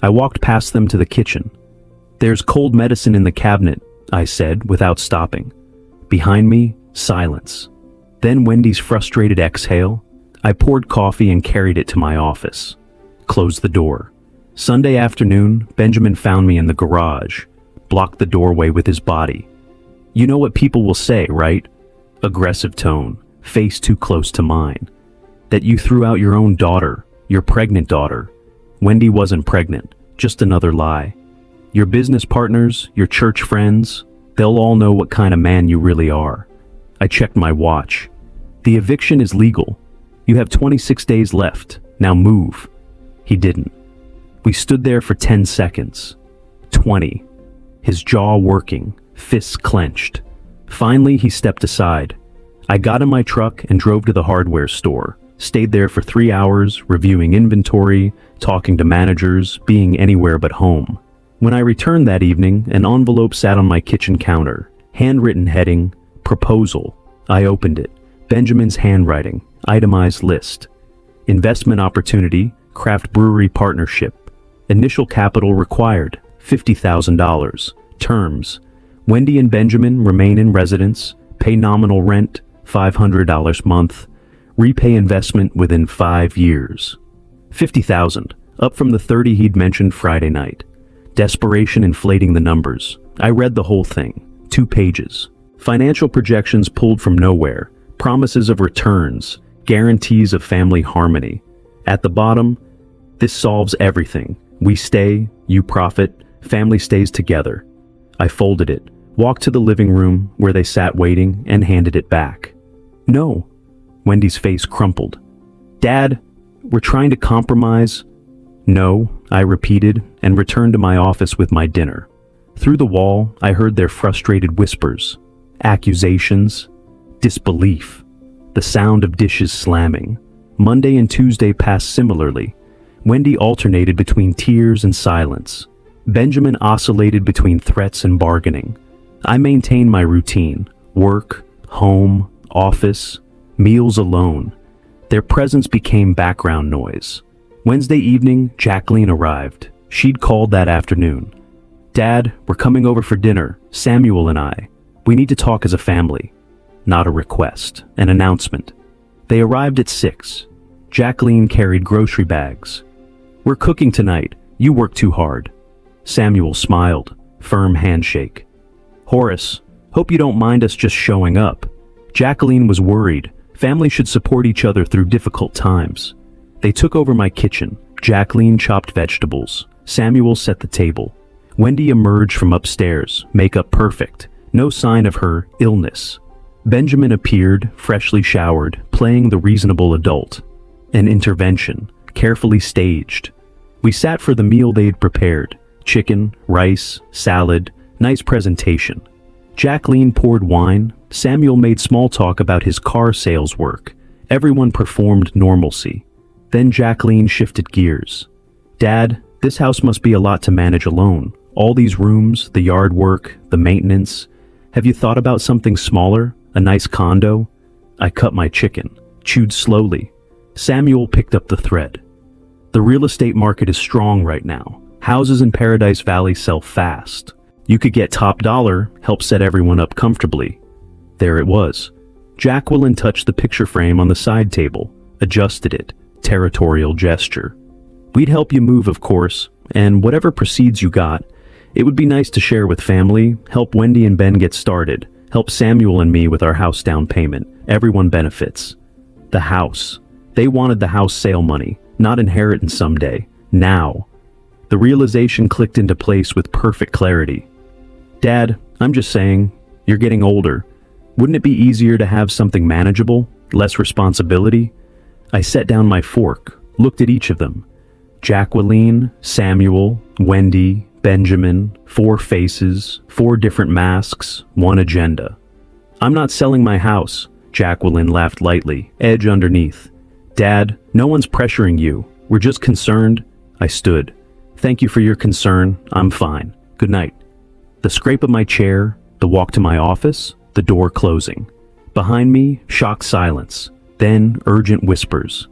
I walked past them to the kitchen. "There's cold medicine in the cabinet," I said without stopping. Behind me, silence. Then Wendy's frustrated exhale. I poured coffee and carried it to my office. Closed the door. Sunday afternoon, Benjamin found me in the garage, blocked the doorway with his body. "You know what people will say, right?" Aggressive tone, face too close to mine. "That you threw out your own daughter, your pregnant daughter." Wendy wasn't pregnant, just another lie. "Your business partners, your church friends, they'll all know what kind of man you really are." I checked my watch. "The eviction is legal. You have 26 days left. Now move." He didn't. We stood there for 10 seconds. 20. His jaw working, fists clenched. Finally, he stepped aside. I got in my truck and drove to the hardware store. Stayed there for 3 hours, reviewing inventory, talking to managers, being anywhere but home. When I returned that evening, an envelope sat on my kitchen counter. Handwritten heading, "Proposal." I opened it. Benjamin's handwriting, itemized list. Investment opportunity, craft brewery partnership. Initial capital required, $50,000. Terms: Wendy and Benjamin remain in residence, pay nominal rent, $500 month, repay investment within 5 years. 50,000, up from the 30 he'd mentioned Friday night. Desperation inflating the numbers. I read the whole thing, 2 pages. Financial projections pulled from nowhere, promises of returns, guarantees of family harmony. At the bottom, "This solves everything. We stay, you profit, family stays together." I folded it, walked to the living room where they sat waiting, and handed it back. "No." Wendy's face crumpled. "Dad, we're trying to compromise." "No," I repeated, and returned to my office with my dinner. Through the wall, I heard their frustrated whispers, accusations, disbelief, the sound of dishes slamming. Monday and Tuesday passed similarly. Wendy alternated between tears and silence. Benjamin oscillated between threats and bargaining. I maintained my routine: work, home, office, meals alone. Their presence became background noise. Wednesday evening, Jacqueline arrived. She'd called that afternoon. "Dad, we're coming over for dinner, Samuel and I. We need to talk as a family." Not a request, an announcement. They arrived at 6. Jacqueline carried grocery bags. "We're cooking tonight. You work too hard." Samuel smiled, firm handshake. "Horace, hope you don't mind us just showing up." Jacqueline was worried. Family should support each other through difficult times. They took over my kitchen. Jacqueline chopped vegetables. Samuel set the table. Wendy emerged from upstairs, makeup perfect, no sign of her illness. Benjamin appeared, freshly showered, playing the reasonable adult. An intervention, carefully staged. We sat for the meal they'd prepared: chicken, rice, salad, nice presentation. Jacqueline poured wine. Samuel made small talk about his car sales work. Everyone performed normalcy. Then Jacqueline shifted gears. "Dad, this house must be a lot to manage alone. All these rooms, the yard work, the maintenance. Have you thought about something smaller? A nice condo?" I cut my chicken, chewed slowly. Samuel picked up the thread. "The real estate market is strong right now. Houses in Paradise Valley sell fast. You could get top dollar, help set everyone up comfortably. There it was. Jacqueline touched the picture frame on the side table, adjusted it, territorial gesture. We'd help you move, of course, and whatever proceeds you got, it would be nice to share with family, help Wendy and Ben get started, help Samuel and me with our house down payment. Everyone benefits. The house. They wanted the house sale money, not inheritance someday. Now. The realization clicked into place with perfect clarity. Dad, I'm just saying, you're getting older. Wouldn't it be easier to have something manageable, less responsibility? I set down my fork, looked at each of them. Jacqueline, Samuel, Wendy, Benjamin, 4 faces, 4 different masks, 1 agenda. I'm not selling my house, Jacqueline laughed lightly, edge underneath. Dad, no one's pressuring you. We're just concerned. I stood. Thank you for your concern. I'm fine. Good night. The scrape of my chair, the walk to my office, the door closing. Behind me, shocked silence, then urgent whispers.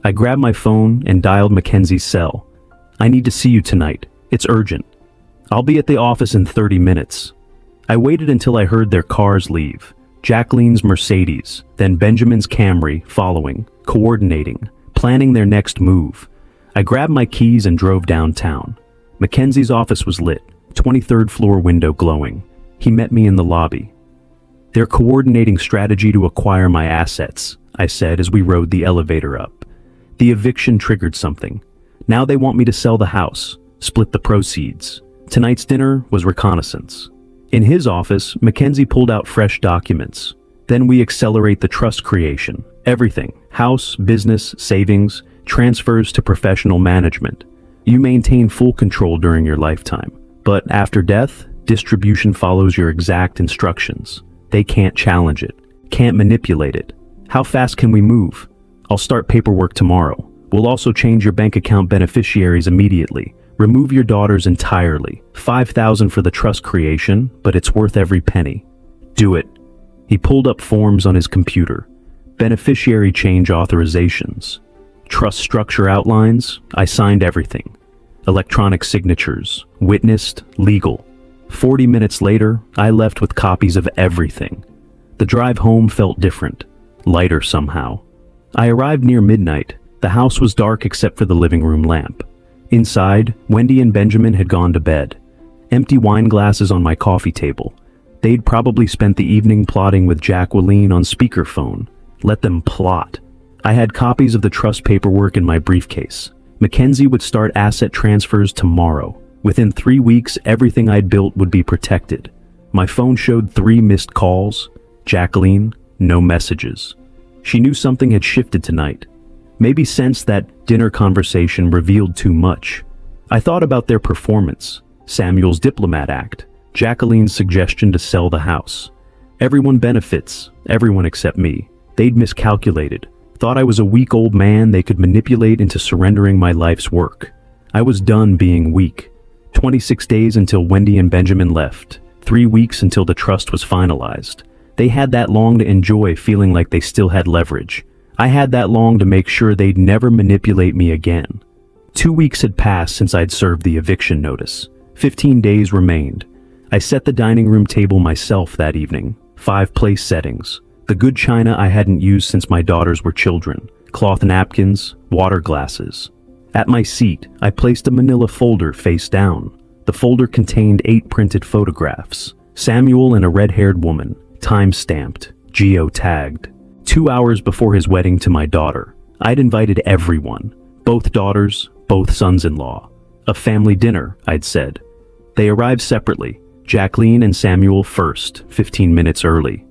I grabbed my phone and dialed Mackenzie's cell. I need to see you tonight. It's urgent. I'll be at the office in 30 minutes. I waited until I heard their cars leave. Jacqueline's Mercedes, then Benjamin's Camry following, coordinating, planning their next move. I grabbed my keys and drove downtown. Mackenzie's office was lit, 23rd floor window glowing. He met me in the lobby. They're coordinating strategy to acquire my assets, I said as we rode the elevator up. The eviction triggered something. Now they want me to sell the house, split the proceeds. Tonight's dinner was reconnaissance. In his office, Mackenzie pulled out fresh documents. Then we accelerate the trust creation. Everything, house, business, savings, transfers to professional management. You maintain full control during your lifetime. But after death, distribution follows your exact instructions. They can't challenge it, can't manipulate it. How fast can we move? I'll start paperwork tomorrow. We'll also change your bank account beneficiaries immediately. Remove your daughters entirely. $5,000 for the trust creation, but it's worth every penny. Do it. He pulled up forms on his computer. Beneficiary change authorizations. Trust structure outlines. I signed everything. Electronic signatures. Witnessed. Legal. 40 minutes later, I left with copies of everything. The drive home felt different. Lighter somehow. I arrived near midnight. The house was dark except for the living room lamp. Inside, Wendy and Benjamin had gone to bed. Empty wine glasses on my coffee table. They'd probably spent the evening plotting with Jacqueline on speakerphone. Let them plot. I had copies of the trust paperwork in my briefcase. Mackenzie would start asset transfers tomorrow. Within 3 weeks, everything I'd built would be protected. My phone showed 3 missed calls. Jacqueline, no messages. She knew something had shifted tonight. Maybe sensed that dinner conversation revealed too much. I thought about their performance, Samuel's diplomat act, Jacqueline's suggestion to sell the house. Everyone benefits, everyone except me. They'd miscalculated, thought I was a weak old man they could manipulate into surrendering my life's work. I was done being weak. 26 days until Wendy and Benjamin left, 3 weeks until the trust was finalized. They had that long to enjoy feeling like they still had leverage. I had that long to make sure they'd never manipulate me again. 2 weeks had passed since I'd served the eviction notice. 15 days remained. I set the dining room table myself that evening. 5 place settings. The good china I hadn't used since my daughters were children. Cloth napkins, water glasses. At my seat, I placed a manila folder face down. The folder contained 8 printed photographs. Samuel and a red-haired woman, time-stamped, geo-tagged. 2 hours before his wedding to my daughter. I'd invited everyone. Both daughters, both sons-in-law. A family dinner, I'd said. They arrived separately. Jacqueline and Samuel first, 15 minutes early.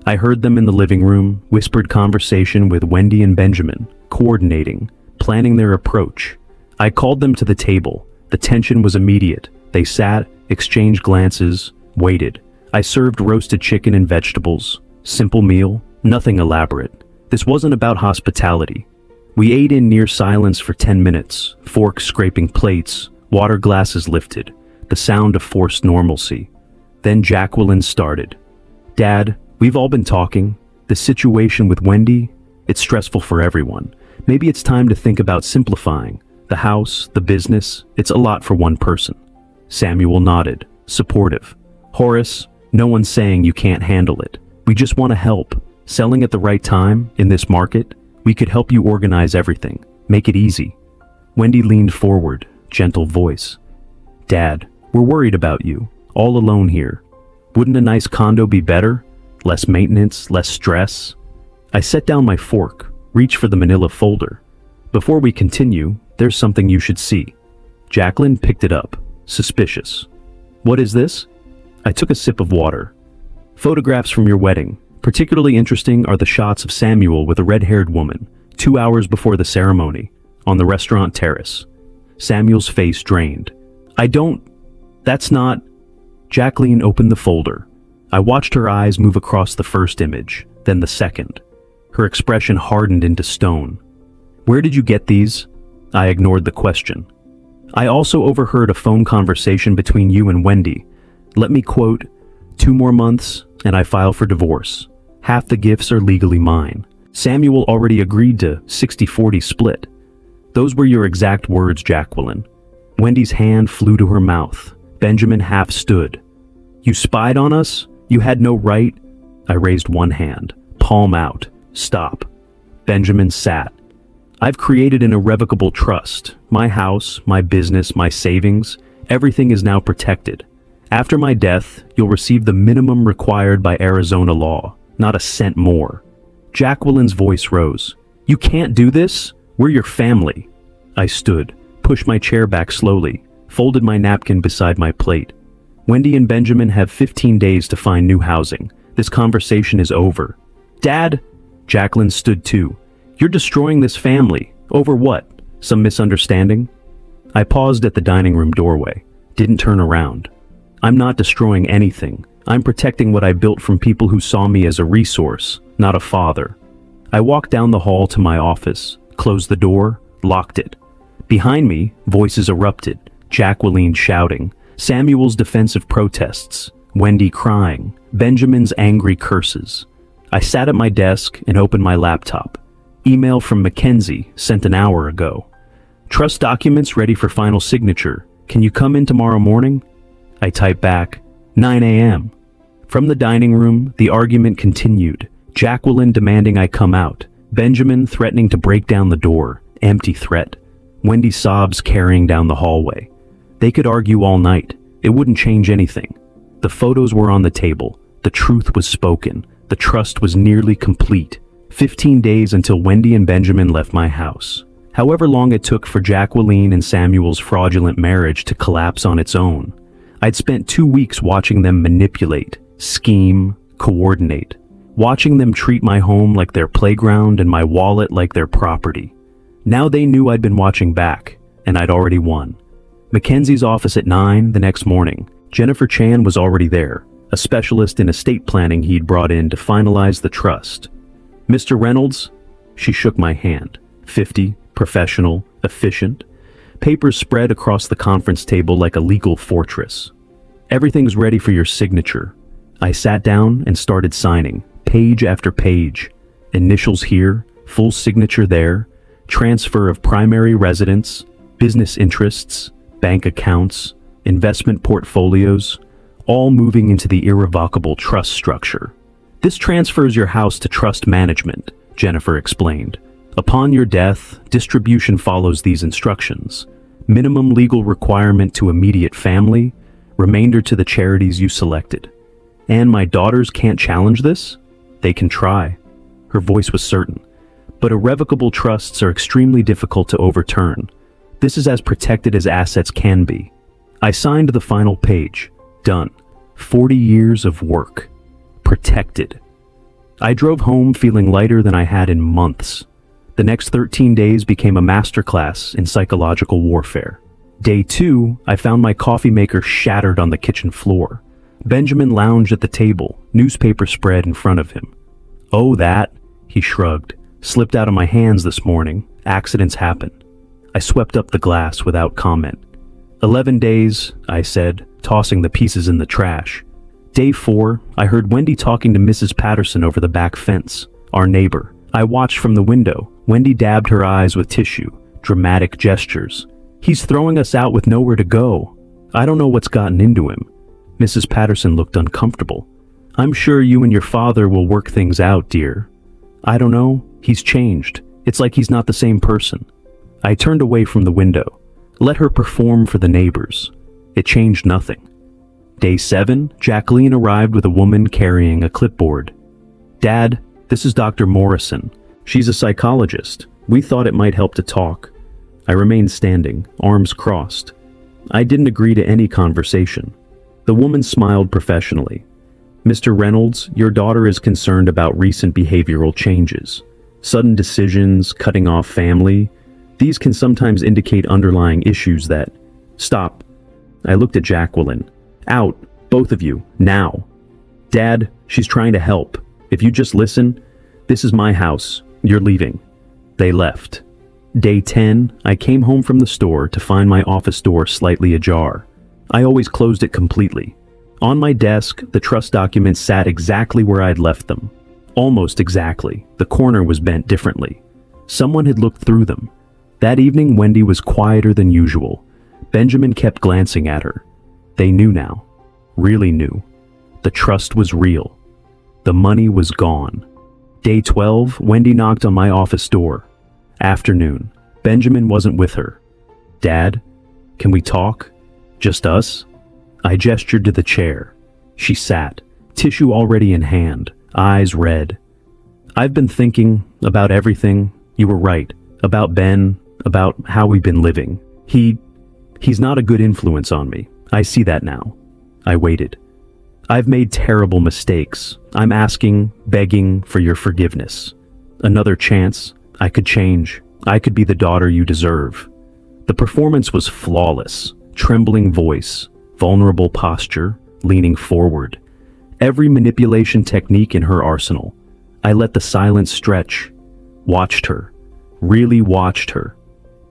I heard them in the living room, whispered conversation with Wendy and Benjamin, coordinating, planning their approach. I called them to the table. The tension was immediate. They sat, exchanged glances, waited. I served roasted chicken and vegetables. Simple meal, nothing elaborate. This wasn't about hospitality. We ate in near silence for 10 minutes, forks scraping plates, water glasses lifted, the sound of forced normalcy. Then Jacqueline started. Dad, we've all been talking. The situation with Wendy, it's stressful for everyone. Maybe it's time to think about simplifying. The house, the business, it's a lot for one person. Samuel nodded. supportive. Horace, no one's saying you can't handle it. We just want to help. Selling at the right time, in this market, we could help you organize everything. Make it easy. Wendy leaned forward, gentle voice. Dad, we're worried about you. All alone here. Wouldn't a nice condo be better? Less maintenance, less stress? I set down my fork, reached for the manila folder. Before we continue, there's something you should see. Jacqueline picked it up, suspicious. What is this? I took a sip of water. Photographs from your wedding. Particularly interesting are the shots of Samuel with a red-haired woman, 2 hours before the ceremony, on the restaurant terrace. Samuel's face drained. That's not... Jacqueline opened the folder. I watched her eyes move across the first image, then the second. Her expression hardened into stone. Where did you get these? I ignored the question. I also overheard a phone conversation between you and Wendy. Let me quote, 2 more months, and I file for divorce. Half the gifts are legally mine. Samuel already agreed to 60-40 split. Those were your exact words, Jacqueline. Wendy's hand flew to her mouth. Benjamin half stood. You spied on us? You had no right? I raised one hand, palm out. Stop. Benjamin sat. I've created an irrevocable trust. My house, my business, my savings, everything is now protected. After my death, you'll receive the minimum required by Arizona law, not a cent more. Jacqueline's voice rose. You can't do this? We're your family. I stood, pushed my chair back slowly, folded my napkin beside my plate. Wendy and Benjamin have 15 days to find new housing. This conversation is over. Dad? Jacqueline stood too. You're destroying this family. Over what? Some misunderstanding? I paused at the dining room doorway, didn't turn around. I'm not destroying anything. I'm protecting what I built from people who saw me as a resource, not a father. I walked down the hall to my office, closed the door, locked it. Behind me, voices erupted, Jacqueline shouting, Samuel's defensive protests, Wendy crying, Benjamin's angry curses. I sat at my desk and opened my laptop. Email from Mackenzie, sent an hour ago. Trust documents ready for final signature. Can you come in tomorrow morning? I typed back, 9 a.m. From the dining room, the argument continued. Jacqueline demanding I come out. Benjamin threatening to break down the door. Empty threat. Wendy's sobs carrying down the hallway. They could argue all night. It wouldn't change anything. The photos were on the table. The truth was spoken. The trust was nearly complete. 15 days until Wendy and Benjamin left my house. However long it took for Jacqueline and Samuel's fraudulent marriage to collapse on its own. I'd spent 2 weeks watching them manipulate, scheme, coordinate. Watching them treat my home like their playground and my wallet like their property. Now they knew I'd been watching back, and I'd already won. Mackenzie's office at 9 the next morning. Jennifer Chan was already there, a specialist in estate planning he'd brought in to finalize the trust. Mr. Reynolds? She shook my hand. 50, professional, efficient. Papers spread across the conference table like a legal fortress. Everything's ready for your signature. I sat down and started signing, page after page. Initials here, full signature there, transfer of primary residence, business interests, bank accounts, investment portfolios, all moving into the irrevocable trust structure. This transfers your house to trust management, Jennifer explained. Upon your death, distribution follows these instructions. Minimum legal requirement to immediate family, remainder to the charities you selected. And my daughters can't challenge this? They can try. Her voice was certain. But irrevocable trusts are extremely difficult to overturn. This is as protected as assets can be. I signed the final page. Done. 40 years of work. Protected. I drove home feeling lighter than I had in months. The next 13 days became a masterclass in psychological warfare. Day 2, I found my coffee maker shattered on the kitchen floor. Benjamin lounged at the table, newspaper spread in front of him. Oh, that, he shrugged. Slipped out of my hands this morning. Accidents happen. I swept up the glass without comment. 11 days, I said, tossing the pieces in the trash. Day 4, I heard Wendy talking to Mrs. Patterson over the back fence, our neighbor. I watched from the window. Wendy dabbed her eyes with tissue, dramatic gestures. He's throwing us out with nowhere to go. I don't know what's gotten into him. Mrs. Patterson looked uncomfortable. "I'm sure you and your father will work things out, dear." "I don't know. He's changed. It's like he's not the same person." I turned away from the window. Let her perform for the neighbors. It changed nothing. Day 7, Jacqueline arrived with a woman carrying a clipboard. "Dad, this is Dr. Morrison. She's a psychologist. We thought it might help to talk." I remained standing, arms crossed. I didn't agree to any conversation. The woman smiled professionally. "Mr. Reynolds, your daughter is concerned about recent behavioral changes. Sudden decisions, cutting off family. These can sometimes indicate underlying issues that—" "Stop." I looked at Jacqueline. "Out, both of you, now." "Dad, she's trying to help. If you just listen, this is my house. You're leaving." They left. Day 10, I came home from the store to find my office door slightly ajar. I always closed it completely. On my desk, the trust documents sat exactly where I'd left them. Almost exactly. The corner was bent differently. Someone had looked through them. That evening, Wendy was quieter than usual. Benjamin kept glancing at her. They knew now. Really knew. The trust was real. The money was gone. Day 12, Wendy knocked on my office door. Afternoon. Benjamin wasn't with her. "Dad, can we talk? Just us?" I gestured to the chair. She sat, tissue already in hand, eyes red. "I've been thinking about everything. You were right. About Ben, about how we've been living. He's not a good influence on me. I see that now." I waited. "I've made terrible mistakes. I'm asking, begging for your forgiveness. Another chance. I could change. I could be the daughter you deserve." The performance was flawless. Trembling voice, vulnerable posture, leaning forward. Every manipulation technique in her arsenal. I let the silence stretch. Watched her. Really watched her.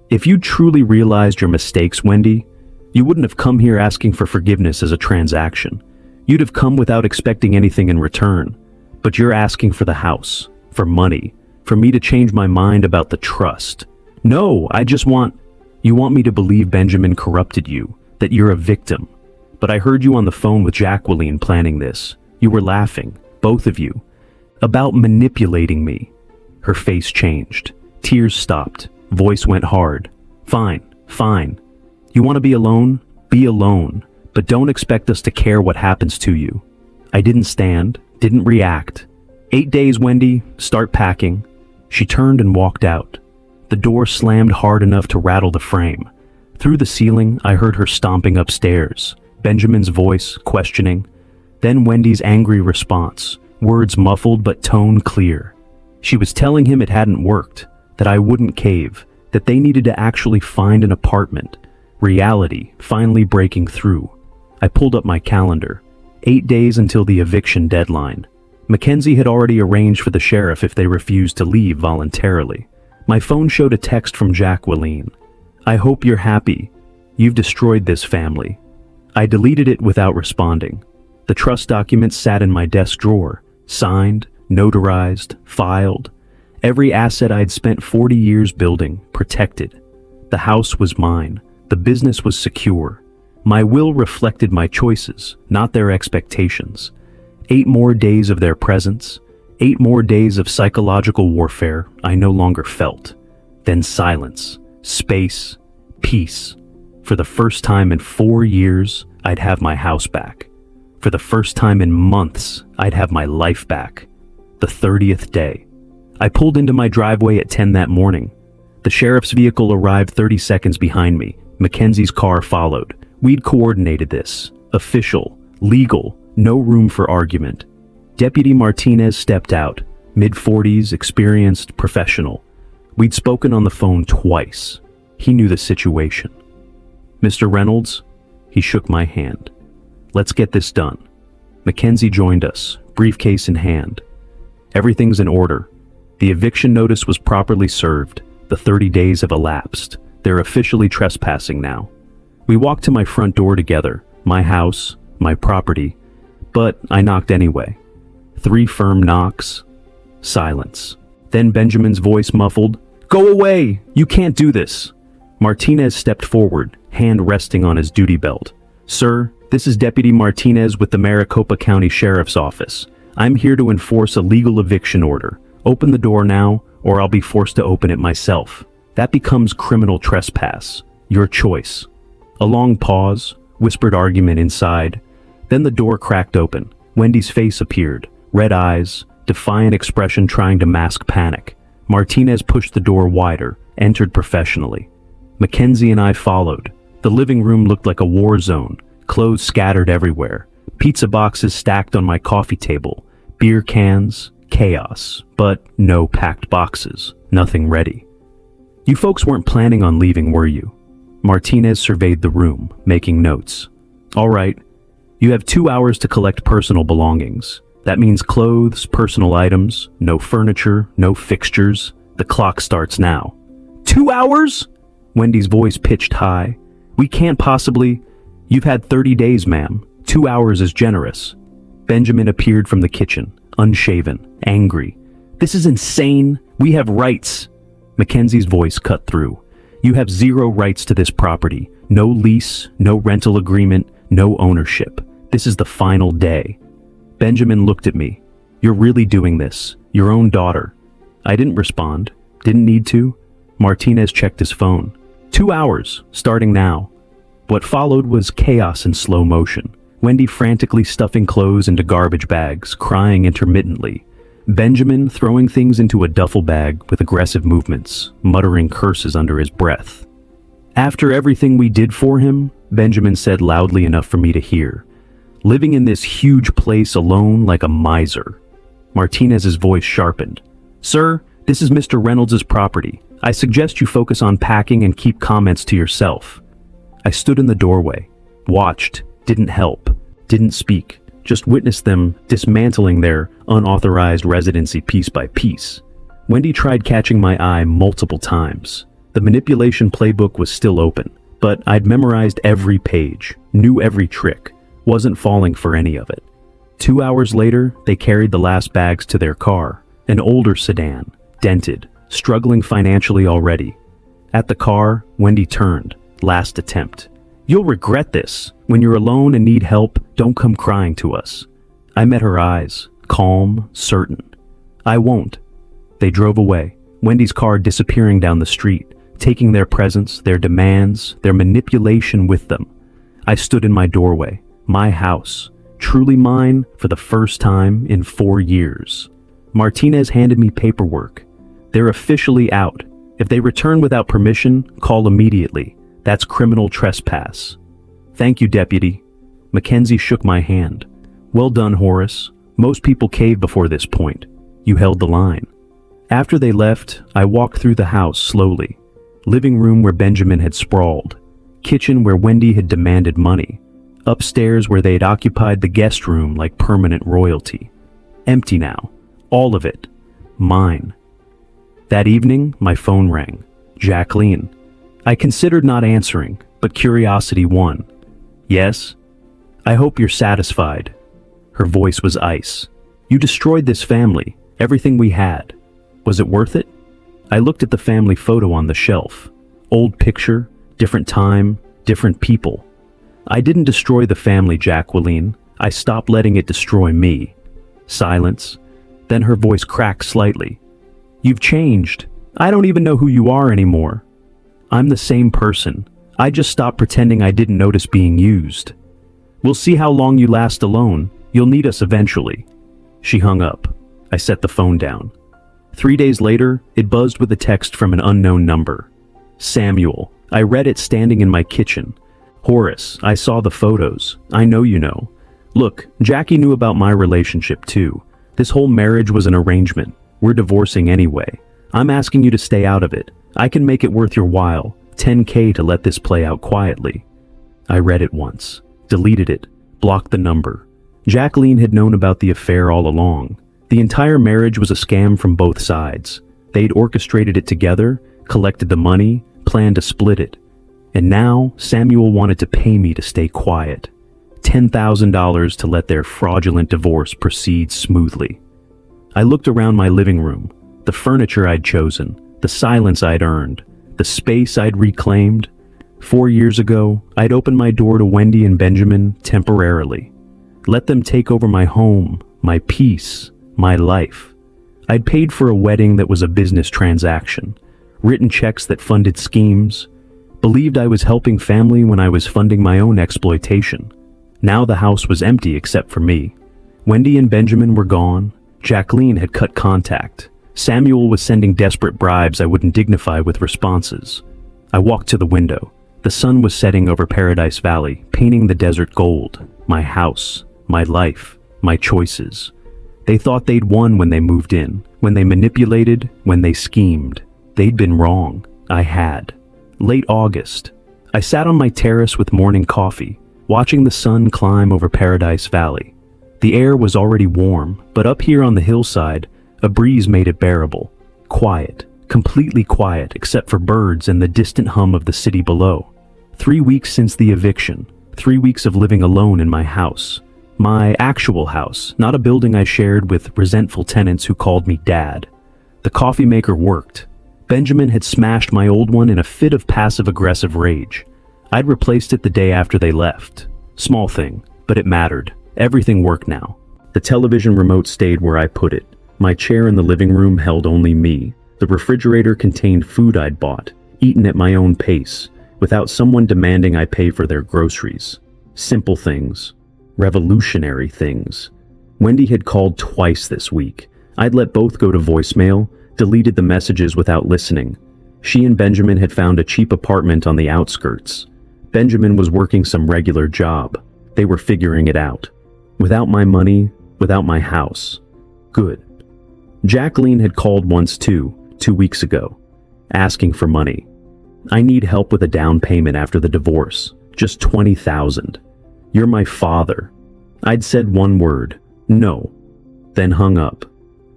If you truly realized your mistakes, Wendy, you wouldn't have come here asking for forgiveness as a transaction. You'd have come without expecting anything in return. But you're asking for the house, for money, for me to change my mind about the trust. No, you want me to believe Benjamin corrupted you, that you're a victim. But I heard you on the phone with Jacqueline planning this. You were laughing, both of you, about manipulating me." Her face changed. Tears stopped. Voice went hard. Fine. You want to be alone? Be alone. But don't expect us to care what happens to you." I didn't stand, didn't react. 8 days, Wendy. Start packing." She turned and walked out. The door slammed hard enough to rattle the frame. Through the ceiling, I heard her stomping upstairs. Benjamin's voice, questioning. Then Wendy's angry response, words muffled but tone clear. She was telling him it hadn't worked, that I wouldn't cave, that they needed to actually find an apartment. Reality finally breaking through. I pulled up my calendar. 8 days until the eviction deadline. Mackenzie had already arranged for the sheriff if they refused to leave voluntarily. My phone showed a text from Jacqueline. "I hope you're happy. You've destroyed this family." I deleted it without responding. The trust documents sat in my desk drawer, signed, notarized, filed. Every asset I'd spent 40 years building, protected. The house was mine. The business was secure. My will reflected my choices, not their expectations. 8 more days of their presence, 8 more days of psychological warfare I no longer felt. Then silence, space, peace. For the first time in 4 years, I'd have my house back. For the first time in months, I'd have my life back. The 30th day. I pulled into my driveway at 10 that morning. The sheriff's vehicle arrived 30 seconds behind me. Mackenzie's car followed. We'd coordinated this. Official, legal, no room for argument. Deputy Martinez stepped out, mid-40s, experienced, professional. We'd spoken on the phone twice. He knew the situation. "Mr. Reynolds?" He shook my hand. "Let's get this done." Mackenzie joined us, briefcase in hand. "Everything's in order. The eviction notice was properly served. The 30 days have elapsed. They're officially trespassing now." We walked to my front door together, my house, my property, but I knocked anyway. 3 firm knocks. Silence. Then Benjamin's voice muffled, "Go away! You can't do this!" Martinez stepped forward, hand resting on his duty belt. Sir, this is Deputy Martinez with the Maricopa County Sheriff's Office. I'm here to enforce a legal eviction order. Open the door now, or I'll be forced to open it myself. That becomes criminal trespass. Your choice. A long pause, whispered argument inside. Then the door cracked open. Wendy's face appeared, red eyes, defiant expression trying to mask panic. Martinez pushed the door wider, entered professionally. Mackenzie and I followed. The living room looked like a war zone, clothes scattered everywhere, pizza boxes stacked on my coffee table, beer cans, chaos, but no packed boxes, nothing ready. You folks weren't planning on leaving, were you? Martinez surveyed the room, making notes. All right, you have 2 hours to collect personal belongings. That means clothes, personal items, no furniture, no fixtures. The clock starts now. 2 hours? Wendy's voice pitched high. We can't possibly... You've had 30 days, ma'am. 2 hours is generous. Benjamin appeared from the kitchen, unshaven, angry. This is insane. We have rights. Mackenzie's voice cut through. You have 0 rights to this property. No lease, no rental agreement, no ownership. This is the final day. Benjamin looked at me. You're really doing this. Your own daughter. I didn't respond. Didn't need to. Martinez checked his phone. 2 hours, starting now. What followed was chaos in slow motion. Wendy frantically stuffing clothes into garbage bags, crying intermittently. Benjamin throwing things into a duffel bag with aggressive movements, muttering curses under his breath. After everything we did for him, Benjamin said loudly enough for me to hear, living in this huge place alone like a miser. Martinez's voice sharpened. Sir, this is Mr. Reynolds' property. I suggest you focus on packing and keep comments to yourself. I stood in the doorway, watched, didn't help, didn't speak, just witnessed them dismantling their unauthorized residency piece by piece. Wendy tried catching my eye multiple times. The manipulation playbook was still open, but I'd memorized every page, knew every trick, wasn't falling for any of it. 2 hours later, they carried the last bags to their car, an older sedan, dented, struggling financially already. At the car, Wendy turned. Last attempt. You'll regret this. When you're alone and need help, don't come crying to us. I met her eyes, calm, certain. I won't. They drove away, Wendy's car disappearing down the street, taking their presence, their demands, their manipulation with them. I stood in my doorway, my house, truly mine for the first time in 4 years. Martinez handed me paperwork. They're officially out. If they return without permission, call immediately. That's criminal trespass. Thank you, Deputy. Mackenzie shook my hand. Well done, Horace. Most people cave before this point. You held the line. After they left, I walked through the house slowly. Living room where Benjamin had sprawled. Kitchen where Wendy had demanded money. Upstairs where they had occupied the guest room like permanent royalty. Empty now. All of it. Mine. That evening, my phone rang. Jacqueline. I considered not answering, but curiosity won. Yes? I hope you're satisfied. Her voice was ice. You destroyed this family, everything we had. Was it worth it? I looked at the family photo on the shelf. Old picture, different time, different people. I didn't destroy the family, Jacqueline. I stopped letting it destroy me. Silence. Then her voice cracked slightly. You've changed. I don't even know who you are anymore. I'm the same person. I just stopped pretending I didn't notice being used. We'll see how long you last alone. You'll need us eventually. She hung up. I set the phone down. 3 days later, it buzzed with a text from an unknown number. Samuel. I read it standing in my kitchen. Horace, I saw the photos. I know you know. Look, Jackie knew about my relationship too. This whole marriage was an arrangement. We're divorcing anyway. I'm asking you to stay out of it. I can make it worth your while. $10K to let this play out quietly. I read it once, deleted it, blocked the number. Jacqueline had known about the affair all along. The entire marriage was a scam from both sides. They'd orchestrated it together, collected the money, planned to split it. And now, Samuel wanted to pay me to stay quiet. $10,000 to let their fraudulent divorce proceed smoothly. I looked around my living room, the furniture I'd chosen, the silence I'd earned, the space I'd reclaimed. 4 years ago, I'd opened my door to Wendy and Benjamin temporarily. Let them take over my home, my peace, my life. I'd paid for a wedding that was a business transaction, written checks that funded schemes, believed I was helping family when I was funding my own exploitation. Now the house was empty except for me. Wendy and Benjamin were gone. Jacqueline had cut contact. Samuel was sending desperate bribes I wouldn't dignify with responses. I walked to the window. The sun was setting over Paradise Valley, painting the desert gold. My house, my life, my choices. They thought they'd won when they moved in, when they manipulated, when they schemed. They'd been wrong. I had. Late August. I sat on my terrace with morning coffee, watching the sun climb over Paradise Valley. The air was already warm, but up here on the hillside, a breeze made it bearable. Quiet, completely quiet except for birds and the distant hum of the city below. 3 weeks since the eviction, 3 weeks of living alone in my house. My actual house, not a building I shared with resentful tenants who called me Dad. The coffee maker worked. Benjamin had smashed my old one in a fit of passive-aggressive rage. I'd replaced it the day after they left. Small thing, but it mattered. Everything worked now. The television remote stayed where I put it. My chair in the living room held only me. The refrigerator contained food I'd bought, eaten at my own pace, without someone demanding I pay for their groceries. Simple things. Revolutionary things. Wendy had called twice this week. I'd let both go to voicemail, deleted the messages without listening. She and Benjamin had found a cheap apartment on the outskirts. Benjamin was working some regular job. They were figuring it out. Without my money, without my house. Good. Jacqueline had called once too, 2 weeks ago, asking for money. I need help with a down payment after the divorce. Just $20,000. You're my father. I'd said one word, no, then hung up.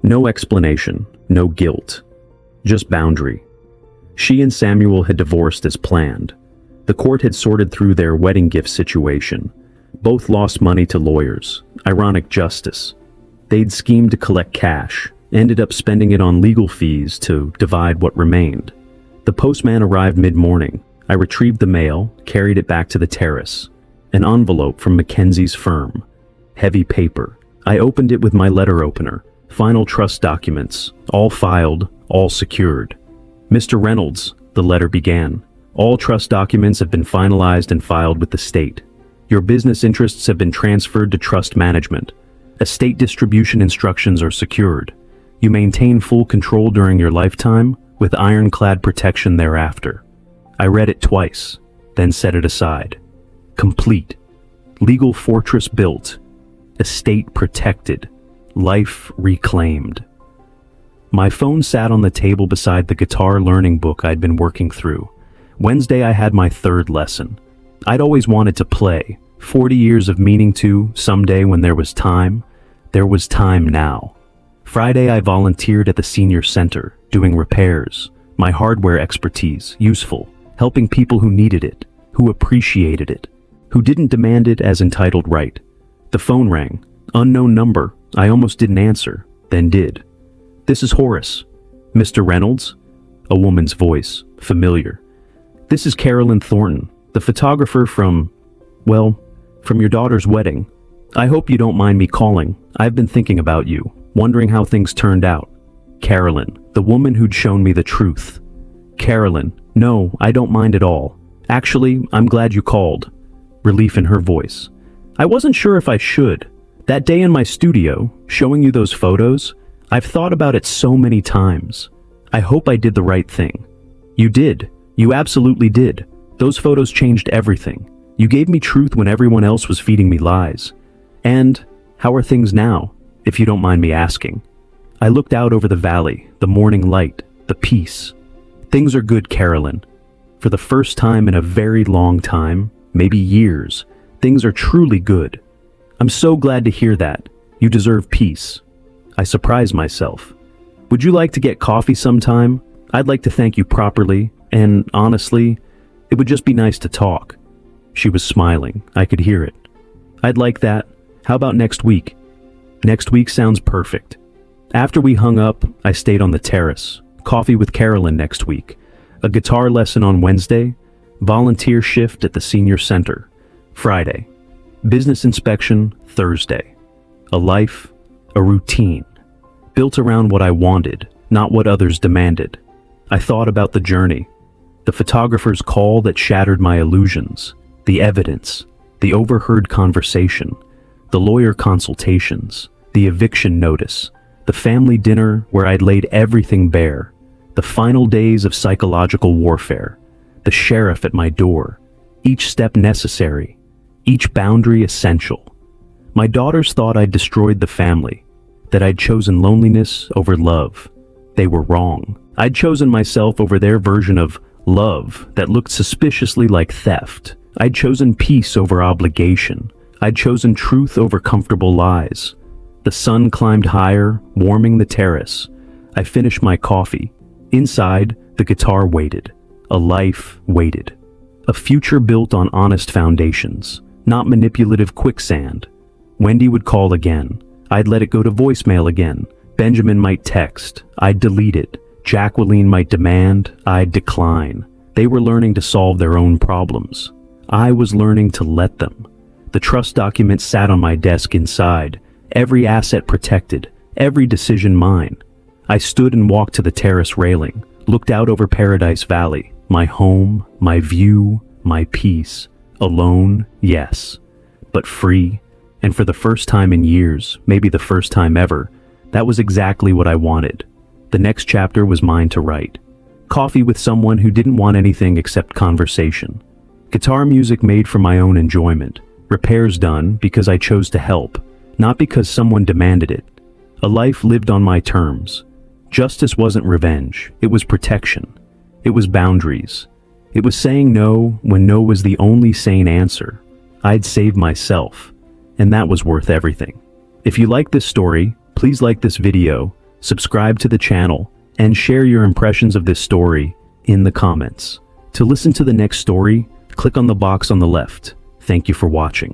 No explanation, no guilt, just boundary. She and Samuel had divorced as planned. The court had sorted through their wedding gift situation. Both lost money to lawyers. Ironic justice. They'd schemed to collect cash, ended up spending it on legal fees to divide what remained. The postman arrived mid-morning. I retrieved the mail, carried it back to the terrace. An envelope from Mackenzie's firm. Heavy paper. I opened it with my letter opener. Final trust documents. All filed, all secured. Mr. Reynolds, the letter began. All trust documents have been finalized and filed with the state. Your business interests have been transferred to trust management. Estate distribution instructions are secured. You maintain full control during your lifetime, with ironclad protection thereafter. I read it twice, then set it aside. Complete. Legal fortress built. Estate protected. Life reclaimed. My phone sat on the table beside the guitar learning book I'd been working through. Wednesday I had my third lesson. I'd always wanted to play. 40 years of meaning to, someday when there was time. There was time now. Friday I volunteered at the senior center, doing repairs. My hardware expertise, useful, helping people who needed it, who appreciated it, who didn't demand it as entitled right. The phone rang. Unknown number. I almost didn't answer, then did. This is Horace. Mr. Reynolds? A woman's voice, familiar. This is Carolyn Thornton, the photographer from your daughter's wedding. I hope you don't mind me calling. I've been thinking about you, wondering how things turned out. Carolyn, the woman who'd shown me the truth. Carolyn, no, I don't mind at all. Actually, I'm glad you called. Relief in her voice. I wasn't sure if I should. That day in my studio, showing you those photos, I've thought about it so many times. I hope I did the right thing. You did. You absolutely did. Those photos changed everything. You gave me truth when everyone else was feeding me lies. And how are things now, if you don't mind me asking? I looked out over the valley, the morning light, the peace. Things are good, Carolyn. For the first time in a very long time, maybe years, things are truly good. I'm so glad to hear that. You deserve peace. I surprised myself. Would you like to get coffee sometime? I'd like to thank you properly, and honestly, it would just be nice to talk. She was smiling. I could hear it. I'd like that. How about next week? Next week sounds perfect. After we hung up, I stayed on the terrace. Coffee with Carolyn next week. A guitar lesson on Wednesday. Volunteer shift at the senior center, Friday. Business inspection, Thursday. A life, a routine, built around what I wanted, not what others demanded. I thought about the journey, the photographer's call that shattered my illusions, the evidence, the overheard conversation, the lawyer consultations, the eviction notice, the family dinner where I'd laid everything bare, the final days of psychological warfare, the sheriff at my door, each step necessary, each boundary essential. My daughters thought I'd destroyed the family, that I'd chosen loneliness over love. They were wrong. I'd chosen myself over their version of love that looked suspiciously like theft. I'd chosen peace over obligation. I'd chosen truth over comfortable lies. The sun climbed higher, warming the terrace. I finished my coffee. Inside, the guitar waited. A life waited. A future built on honest foundations, not manipulative quicksand. Wendy would call again. I'd let it go to voicemail again. Benjamin might text. I'd delete it. Jacqueline might demand. I'd decline. They were learning to solve their own problems. I was learning to let them. The trust document sat on my desk inside, every asset protected, every decision mine. I stood and walked to the terrace railing, looked out over Paradise Valley, my home, my view, my peace. Alone, yes, but free. And for the first time in years, maybe the first time ever, that was exactly what I wanted. The next chapter was mine to write. Coffee with someone who didn't want anything except conversation. Guitar music made for my own enjoyment. Repairs done because I chose to help, not because someone demanded it. A life lived on my terms. Justice wasn't revenge, it was protection. It was boundaries. It was saying no when no was the only sane answer. I'd saved myself, and that was worth everything. If you like this story, please like this video, subscribe to the channel, and share your impressions of this story in the comments. To listen to the next story, click on the box on the left. Thank you for watching.